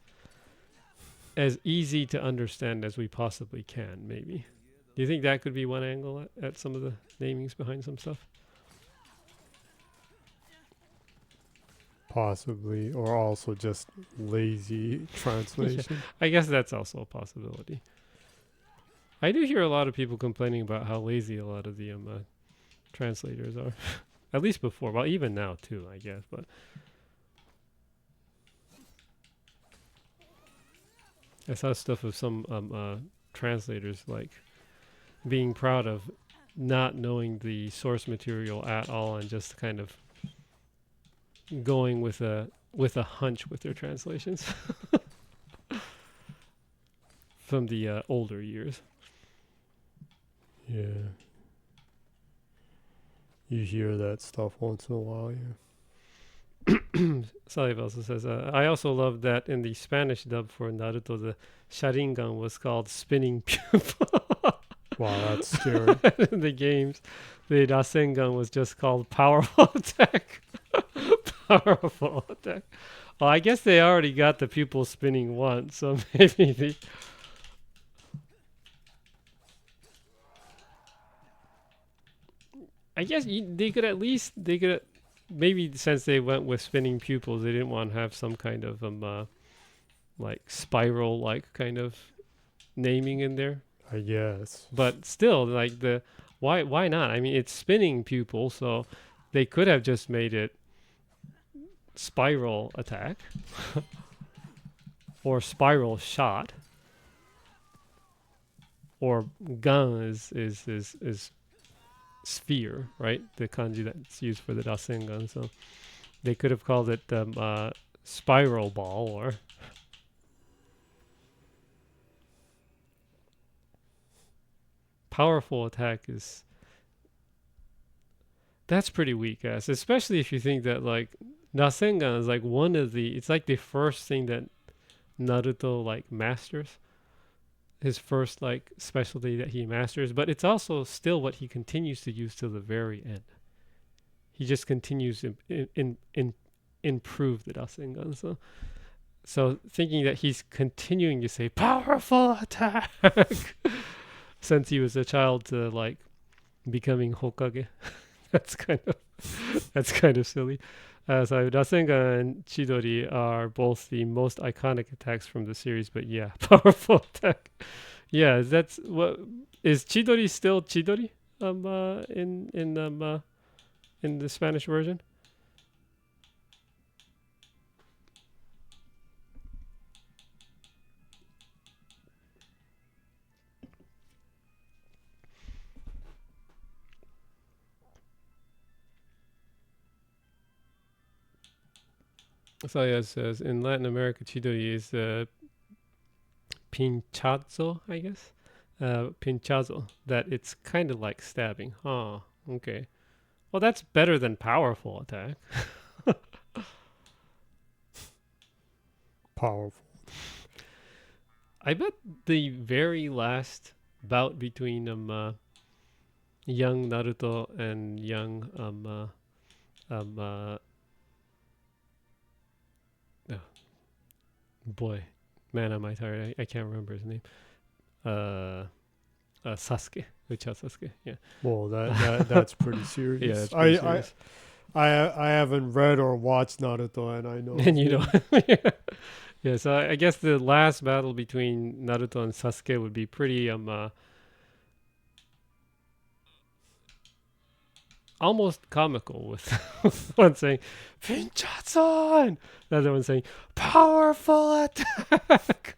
easy to understand as we possibly can, maybe. Do you think that could be one angle at some of the namings behind some stuff? Possibly, or also just lazy translation. I guess that's also a possibility. I do hear a lot of people complaining about how lazy a lot of the translators are. At least before. Well, even now too, I guess. But I saw stuff of some translators like being proud of not knowing the source material at all and just kind of going with a hunch with their translations from the older years. Yeah. You hear that stuff once in a while, yeah. Salif also says, I also love that in the Spanish dub for Naruto, the Sharingan was called spinning pupil. Wow, that's scary. In the games, the Rasengan was just called powerful attack. Powerful attack. Well, I guess they already got the pupil spinning once, so maybe the... I guess they could maybe since they went with spinning pupils, they didn't want to have some kind of like spiral like kind of naming in there. I guess. But still, like why not? I mean, it's spinning pupil, so they could have just made it spiral attack or spiral shot, or gun is sphere, right? The kanji that's used for the Rasengan. So they could have called it spiral ball or powerful attack is... That's pretty weak ass, especially if you think that like Rasengan is like it's like the first thing that Naruto like masters. His first like specialty that he masters, but it's also still what he continues to use till the very end. He just continues to improve the Rasengan. So thinking that he's continuing to say powerful attack since he was a child to like becoming Hokage, that's kind of silly. So Rasengan and Chidori are both the most iconic attacks from the series, but yeah, powerful attack. Yeah, that's what is Chidori still Chidori in the Spanish version? So yeah, it says in Latin America, Chidori is pinchazo, I guess. Pinchazo. That it's kind of like stabbing. Oh, okay. Well, that's better than powerful attack. Powerful. I bet the very last bout between young Naruto and young boy, man, am I tired. I can't remember his name. Sasuke. Uchiha Sasuke. Yeah. Well, that's pretty serious. Yeah, it's pretty serious. I haven't read or watched Naruto, and I know. And you know, yeah. So I guess the last battle between Naruto and Sasuke would be pretty almost comical, with one saying "Pinchazan," the other one saying "Powerful attack."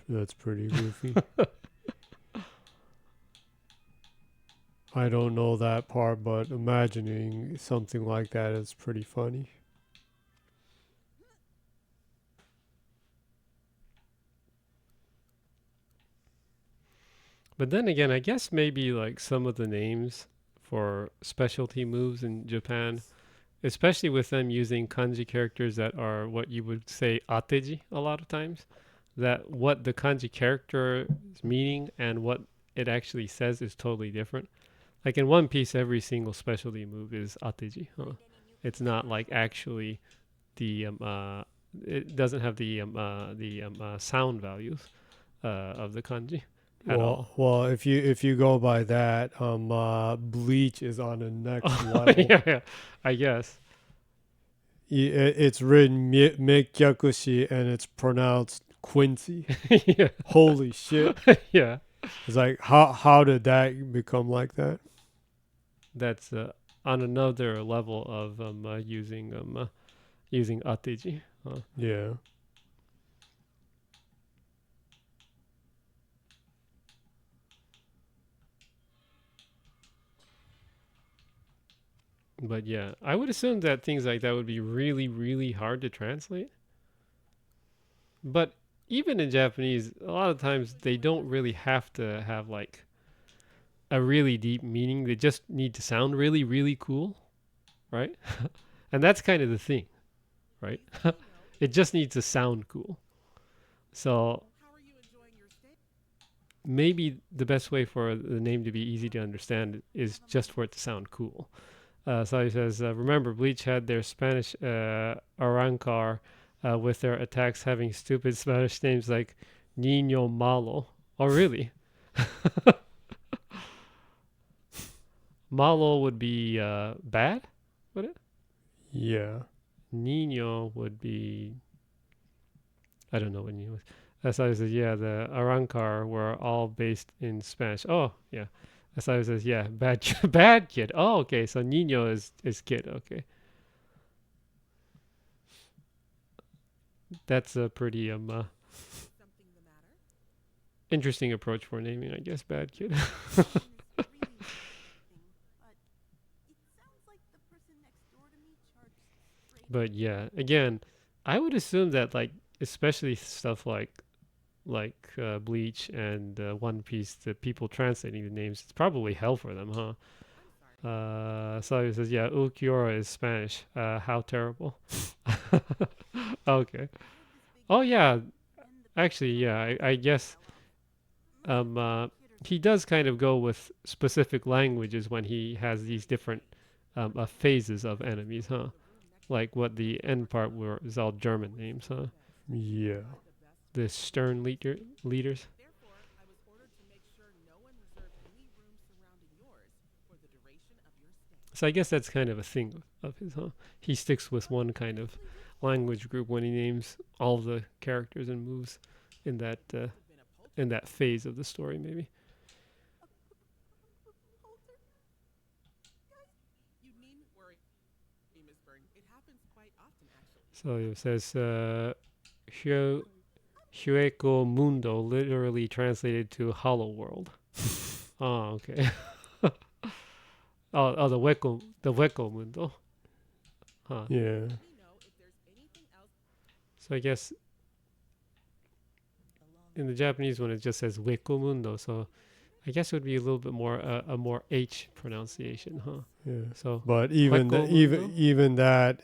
That's pretty goofy. I don't know that part, but imagining something like that is pretty funny. But then again, I guess maybe like some of the names for specialty moves in Japan, especially with them using kanji characters that are what you would say ateji a lot of times, that what the kanji character is meaning and what it actually says is totally different. Like in One Piece, every single specialty move is ateji. Huh? It's not like actually the it doesn't have the sound values of the kanji at all. Well, if you go by that, Bleach is on the next level. Yeah, I guess. It's written Mekyakushi and it's pronounced Quincy. Yeah, Holy shit! yeah. It's like how did that become like that? That's on another level of using ateji. Yeah. But yeah, I would assume that things like that would be really, really hard to translate. But even in Japanese, a lot of times they don't really have to have like a really deep meaning. They just need to sound really, really cool, right? And that's kind of the thing, right? It just needs to sound cool. So maybe the best way for the name to be easy to understand is just for it to sound cool. So he says, remember, Bleach had their Spanish Arrancar with their attacks having stupid Spanish names like Niño Malo. Oh, really? Malo would be bad, would it? Yeah. Niño would be... I don't know what Niño is. So he says, yeah, the Arrancar were all based in Spanish. Oh, yeah. So he says, yeah, bad kid. Oh, okay. So Niño is kid. Okay. That's a pretty interesting approach for naming, I guess, bad kid. But yeah, again, I would assume that like especially stuff like Bleach and One Piece, the people translating the names, it's probably hell for them, huh? So he says, yeah, Ukiora is Spanish. How terrible. Okay. Oh yeah, actually, yeah, I guess he does kind of go with specific languages when he has these different phases of enemies, huh? Like what the end part were is all German names, huh? Yeah. The stern leaders. So I guess that's kind of a thing of his, huh? He sticks with one kind of language group when he names all the characters and moves in that phase of the story, maybe. So it says Hueco Mundo, literally translated to Hollow World. Oh, okay. Oh, the Hueco Mundo. Huh. Yeah. So I guess in the Japanese one it just says Hueco Mundo, so I guess it would be a little bit more a more H pronunciation, huh? Yeah. So, but even Hueco even that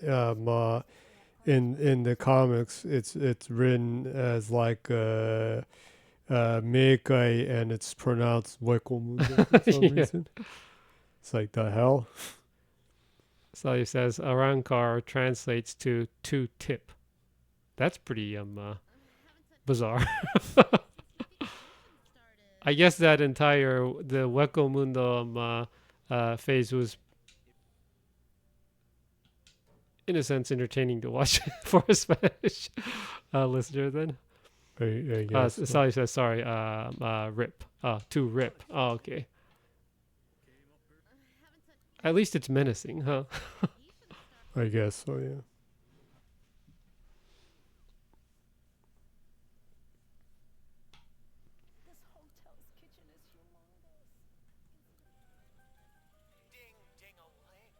in the comics, it's written as like Meikai, and it's pronounced Hueco Mundo for some Yeah. reason. It's like the hell. Sally says Arankar translates to tip. That's pretty bizarre. I guess that entire the Hueco Mundo phase was in a sense entertaining to watch for a Spanish listener then. I guess. So. Sally says sorry, rip. To rip. Oh, okay. At least it's menacing, huh? I guess so, yeah. This hotel's kitchen is humongous. Ding, ding-a-ling.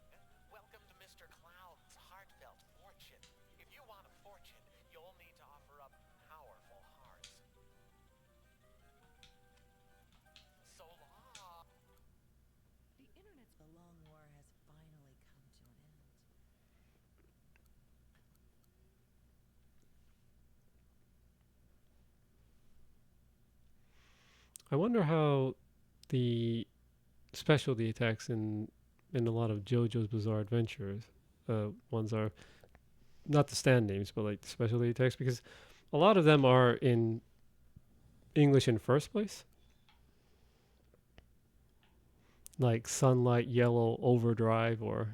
Welcome to Mr. Cloud's heartfelt fortune. If you want a fortune, you'll need to offer up powerful hearts. So long. The internet's the long war has finally come to an end. I wonder how the specialty attacks in a lot of JoJo's Bizarre Adventures ones are not the stand names, but like the specialty attacks, because a lot of them are in English in first place, like Sunlight, Yellow, Overdrive, or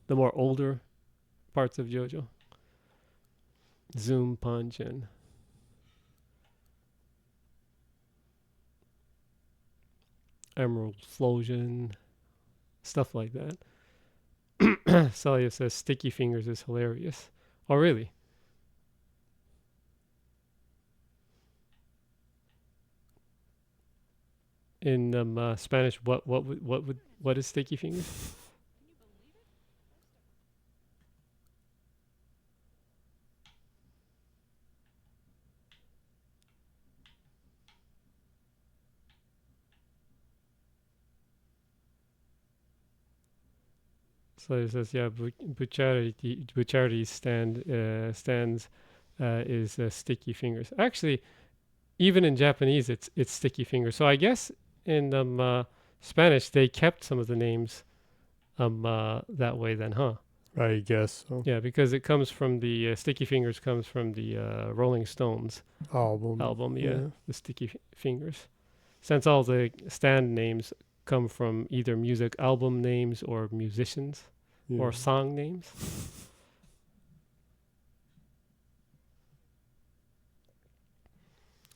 the more older parts of JoJo, Zoom Punch and Emerald Flosion, stuff like that. Celia says Sticky Fingers is hilarious. Oh, really? In Spanish, what is Sticky Fingers? So it says, yeah, Bucciarati's stands is Sticky Fingers. Actually, even in Japanese, it's Sticky Fingers. So I guess in Spanish they kept some of the names that way then, huh? I guess so. Yeah, because it comes from the Sticky Fingers comes from the Rolling Stones album. Yeah, the Sticky Fingers. Since all the stand names come from either music album names or musicians or song names.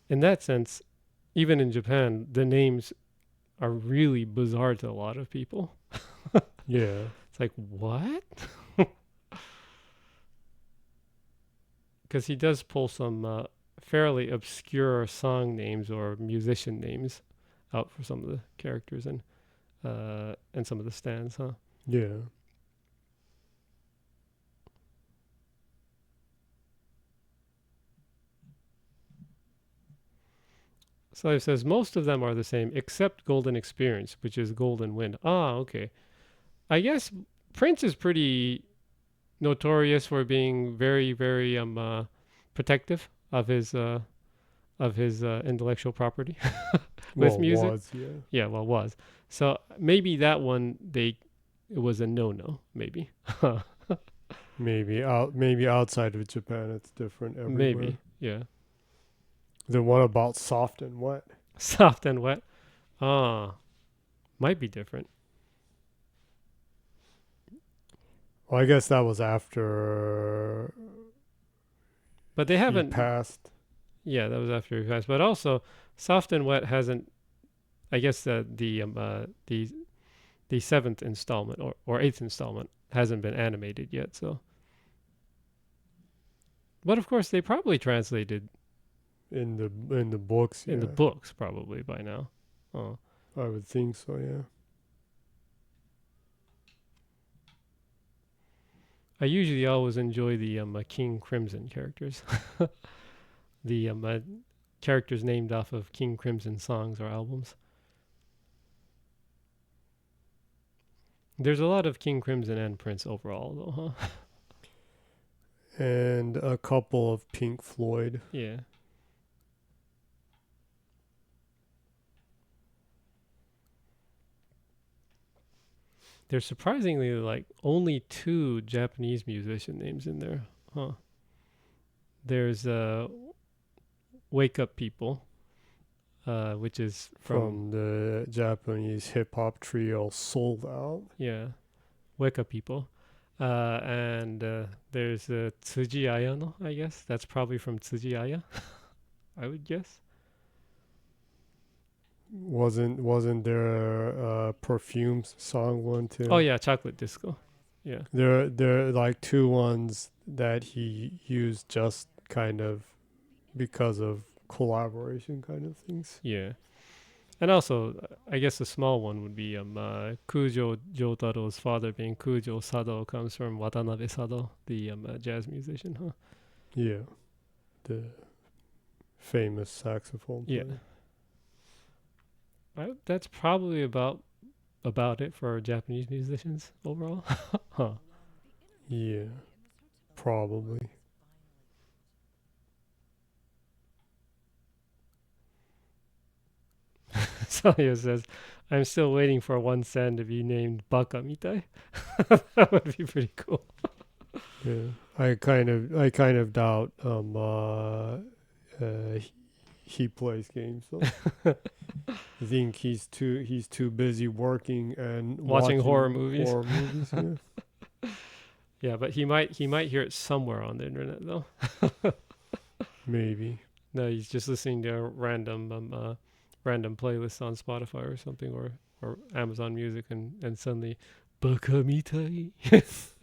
In that sense, even in Japan, the names are really bizarre to a lot of people. Yeah. It's like, what? Because he does pull some fairly obscure song names or musician names out for some of the characters and some of the stands, huh? Yeah. So it says most of them are the same except Golden Experience, which is Golden Wind. Ah, okay. I guess Prince is pretty notorious for being very, very protective of his intellectual property with music. Was, yeah. Yeah, well, was. So maybe that one it was a no, maybe. Maybe outside of Japan it's different everywhere. Maybe, yeah. The one about soft and wet. Soft and wet. Might be different. Well, I guess that was after. But they haven't passed. Yeah, that was after he passed. But also, Soft and Wet hasn't. I guess the seventh installment or eighth installment hasn't been animated yet. So, but of course they probably translated in the books. In the books probably by now. Oh, I would think so. Yeah. I usually always enjoy the King Crimson characters. The characters named off of King Crimson songs or albums. There's a lot of King Crimson and Prince overall, though, huh? And a couple of Pink Floyd. Yeah. There's surprisingly like only 2 Japanese musician names in there, huh? There's Wake Up People, which is from the Japanese hip hop trio Sold Out. yeah, Wake Up People. And there's Tsuji Ayano, I guess. That's probably from Tsuji Aya, I would guess. Wasn't there a Perfumes song one too? Oh yeah, Chocolate Disco. Yeah. There are like 2 ones that he used just kind of because of collaboration kind of things. Yeah. And also, I guess a small one would be Kujo Jotaro's father being Kujo Sado comes from Watanabe Sado, the jazz musician, huh? Yeah, the famous saxophone player. Yeah. That's probably about it for Japanese musicians overall. Huh. Yeah, probably. Sayo says, I'm still waiting for one san to be named Baka Mitai. That would be pretty cool. Yeah, I kind of doubt he plays games. So. I think he's too busy working and Watching horror movies. Yeah. Yeah, but he might hear it somewhere on the internet though. Maybe. No, he's just listening to a random playlist on Spotify or something, or Amazon Music, and suddenly Baka Mitai. It's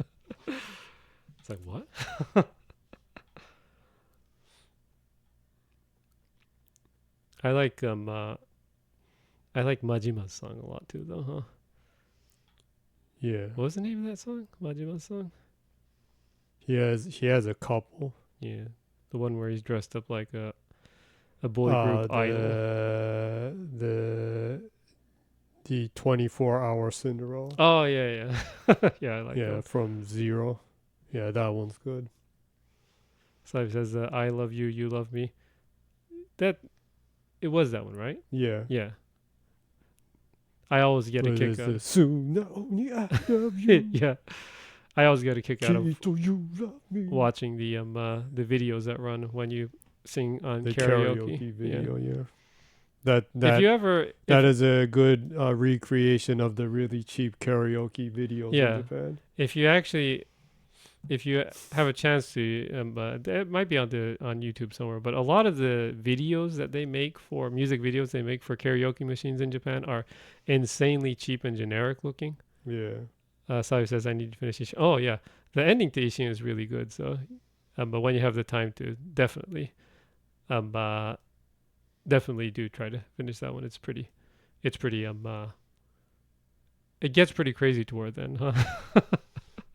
like, what? I like Majima's song a lot too though, huh? Yeah. What was the name of that song? Majima's song? He has a couple. Yeah. The one where he's dressed up like a boy group idol. The 24-hour Cinderella. Oh yeah. Yeah, I like that. From Zero. Yeah, that one's good. So it says I love you, you love me. It was that one, right? Yeah. Yeah. I always get a kick out of Soon only I love you. yeah. I always get a kick out of Kito, you love me. watching the videos that run when you sing on The karaoke. video, yeah. That is a good recreation of the really cheap karaoke videos Yeah. in Japan. If you have a chance to, it might be on YouTube somewhere, but a lot of the videos that they make for music videos they make for karaoke machines in Japan are insanely cheap and generic looking. Yeah. Sayu says, I need to finish Ishin. Oh yeah, the ending to Ishin is really good. So, but when you have the time to, definitely do try to finish that one. It gets pretty crazy toward then, huh?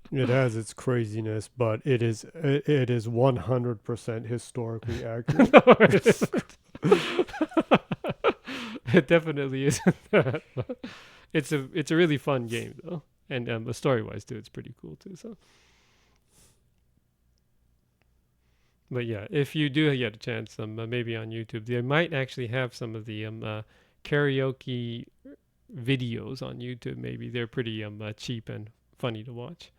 It has its craziness, but it is 100% historically accurate. No, it isn't. It definitely isn't that. But it's a really fun game though, and story wise too, it's pretty cool too. So, but yeah, if you do get a chance, maybe on YouTube, they might actually have some of the karaoke videos on YouTube. Maybe they're pretty cheap and funny to watch.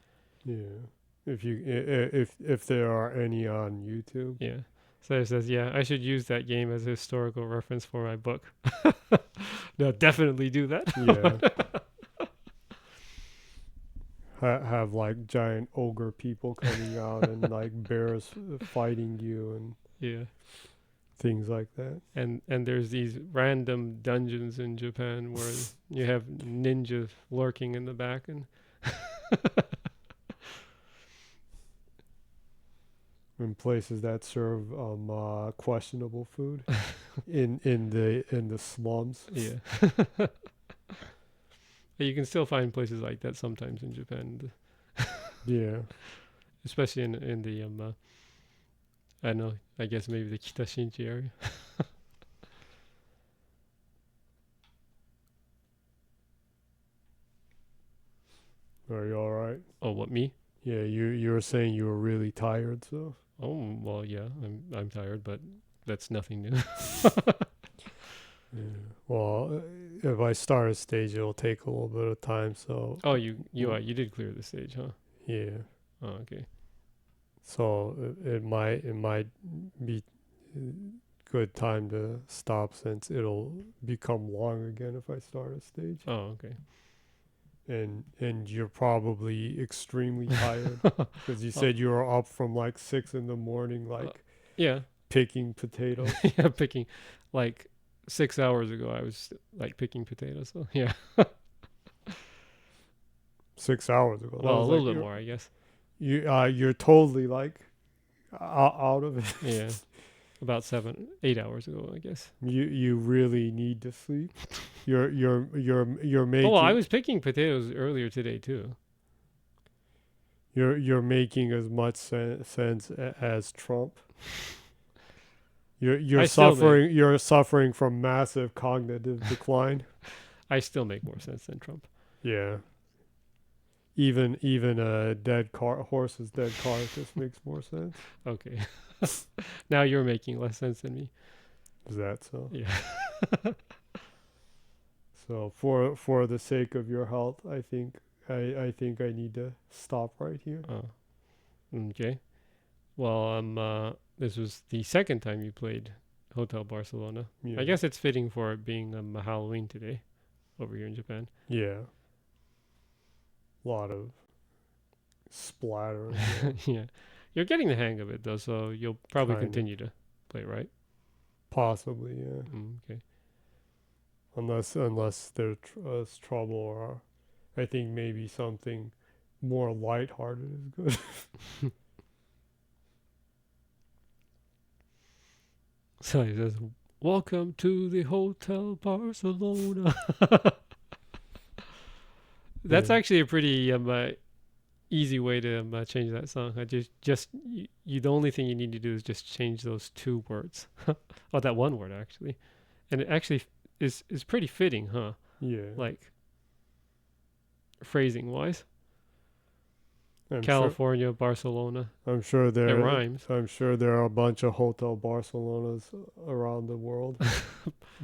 Yeah. If there are any on YouTube. Yeah. So it says, yeah, I should use that game as a historical reference for my book. No, definitely do that. Yeah. Have like giant ogre people coming out and like bears fighting you and Yeah. things like that. And there's these random dungeons in Japan where you have ninjas lurking in the back and In places that serve questionable food in the slums. yeah. You can still find places like that sometimes in Japan. Yeah. Especially in the I don't know, I guess maybe the Kita Shinchi area. Are you all right? Oh, what, me? Yeah, you were saying you were really tired, so. Oh, well, yeah, I'm tired, but that's nothing new. Yeah. Well, if I start a stage, it'll take a little bit of time. So Oh, you did clear the stage, huh? yeah. Oh, okay. So it might be good time to stop since it'll become long again if I start a stage. Oh, okay. And you're probably extremely tired because you said you were up from like 6 in the morning, like Yeah. picking potatoes. Yeah, picking like 6 hours ago I was like picking potatoes. So yeah. 6 hours ago. That Well, a was little like bit more, I guess. you're totally like out of it. Yeah. About 8 hours ago, I guess. You really need to sleep. You're making. Oh, well, I was picking potatoes earlier today too. You're making as much sense as Trump. You're suffering. You're suffering from massive cognitive decline. I still make more sense than Trump. Yeah. Even a horse's dead carcass makes more sense. Okay. Now you're making less sense than me. Is that so? Yeah. So for the sake of your health, I think I need to stop right here. Oh. Okay. Well, this was the second time you played Hotel Barcelona. Yeah. I guess it's fitting for it being Halloween today over here in Japan. Yeah. A lot of splatter. Yeah. You're getting the hang of it though, so you'll probably Kinda. continue to play, right? Possibly, yeah. Okay. Unless there's trouble, or I think maybe something more lighthearted is good. So he says, "Welcome to the Hotel Barcelona." That's Yeah. actually a pretty easy way to change that song. I just you the only thing you need to do is just change those 2 words. Oh, that 1 word actually, and it actually is pretty fitting, huh? Yeah. Like phrasing wise. I'm California, Barcelona. I'm sure It there rhymes. I'm sure there are a bunch of Hotel Barcelonas around the world.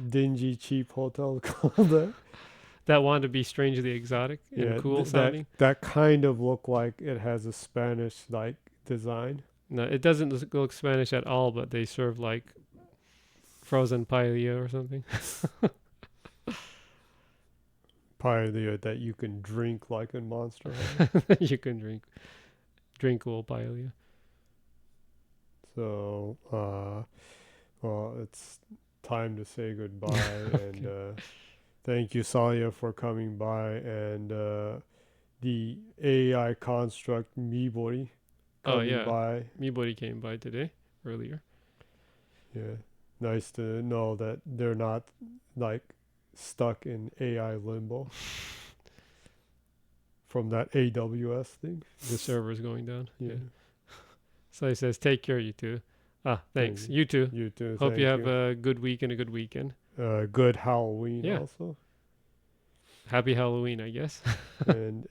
Dingy, cheap hotels called that. That want to be strangely exotic and cool sounding. That kind of look like it has a Spanish like design. No, it doesn't look Spanish at all, but they serve like frozen paella or something. Paella that you can drink like in Monster High. You can drinkable paella. So, well, it's time to say goodbye. Okay. And thank you, Salia, for coming by. And the AI construct Mibori coming by. Mibori came by today, earlier. Yeah, nice to know that they're not like stuck in AI limbo from that AWS thing. The server's going down. Yeah. So he says, take care, you two. Thanks. You too. You too. Hope thank you have a good week and a good weekend. Good Halloween Yeah. also. Happy Halloween, I guess. And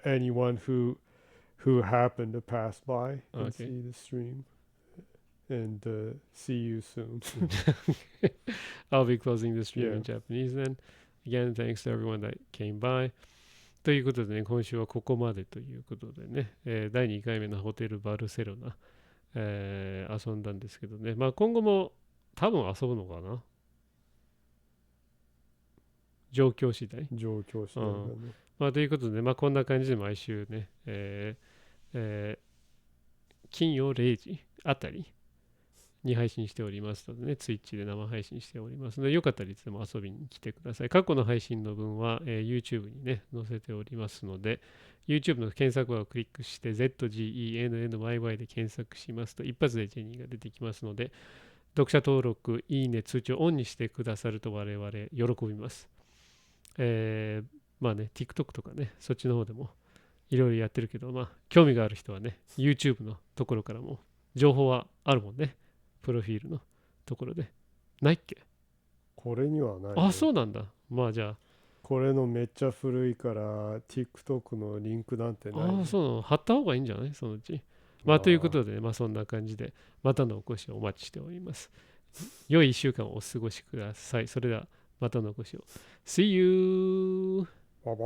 anyone who happened to pass by and Okay. see the stream. And see you soon. I'll be closing the stream Yeah. in Japanese then. Again, thanks to everyone that came by. ということでね、今週はここまでということでね、第2回目のホテルバルセロナ、遊んだんですけどね、まあ今後も多分遊ぶのかな。状況次第。状況次第だね。まあということで、まあこんな感じで毎週ね、金曜0時あたりに配信しておりますのでね、Twitch で生配信しておりますので、よかったらいつでも遊びに来てください。過去の配信の分は、YouTube にね、載せておりますので、YouTube の検索バーをクリックして、zGennyy で検索しますと、一発でジェニーが出てきますので、読者登録、いいね、通知をオンにしてくださると我々喜びます。まあね、TikTok とかね、そっちの方でもいろいろやってるけど、まあ、興味がある人はね、YouTube のところからも情報はあるもんね。プロフィールのところで。ないっけ？これにはない、ね。あ、そうなんだ。まあじゃあ。これのめっちゃ古いから TikTok のリンクなんてない、ね。ああ、そうなの。貼った方がいいんじゃないそのうち。まあということで、まあそんな感じで、またのお越しをお待ちしております。良い1週間をお過ごしください。それでは、またのお越しを。See you! ババ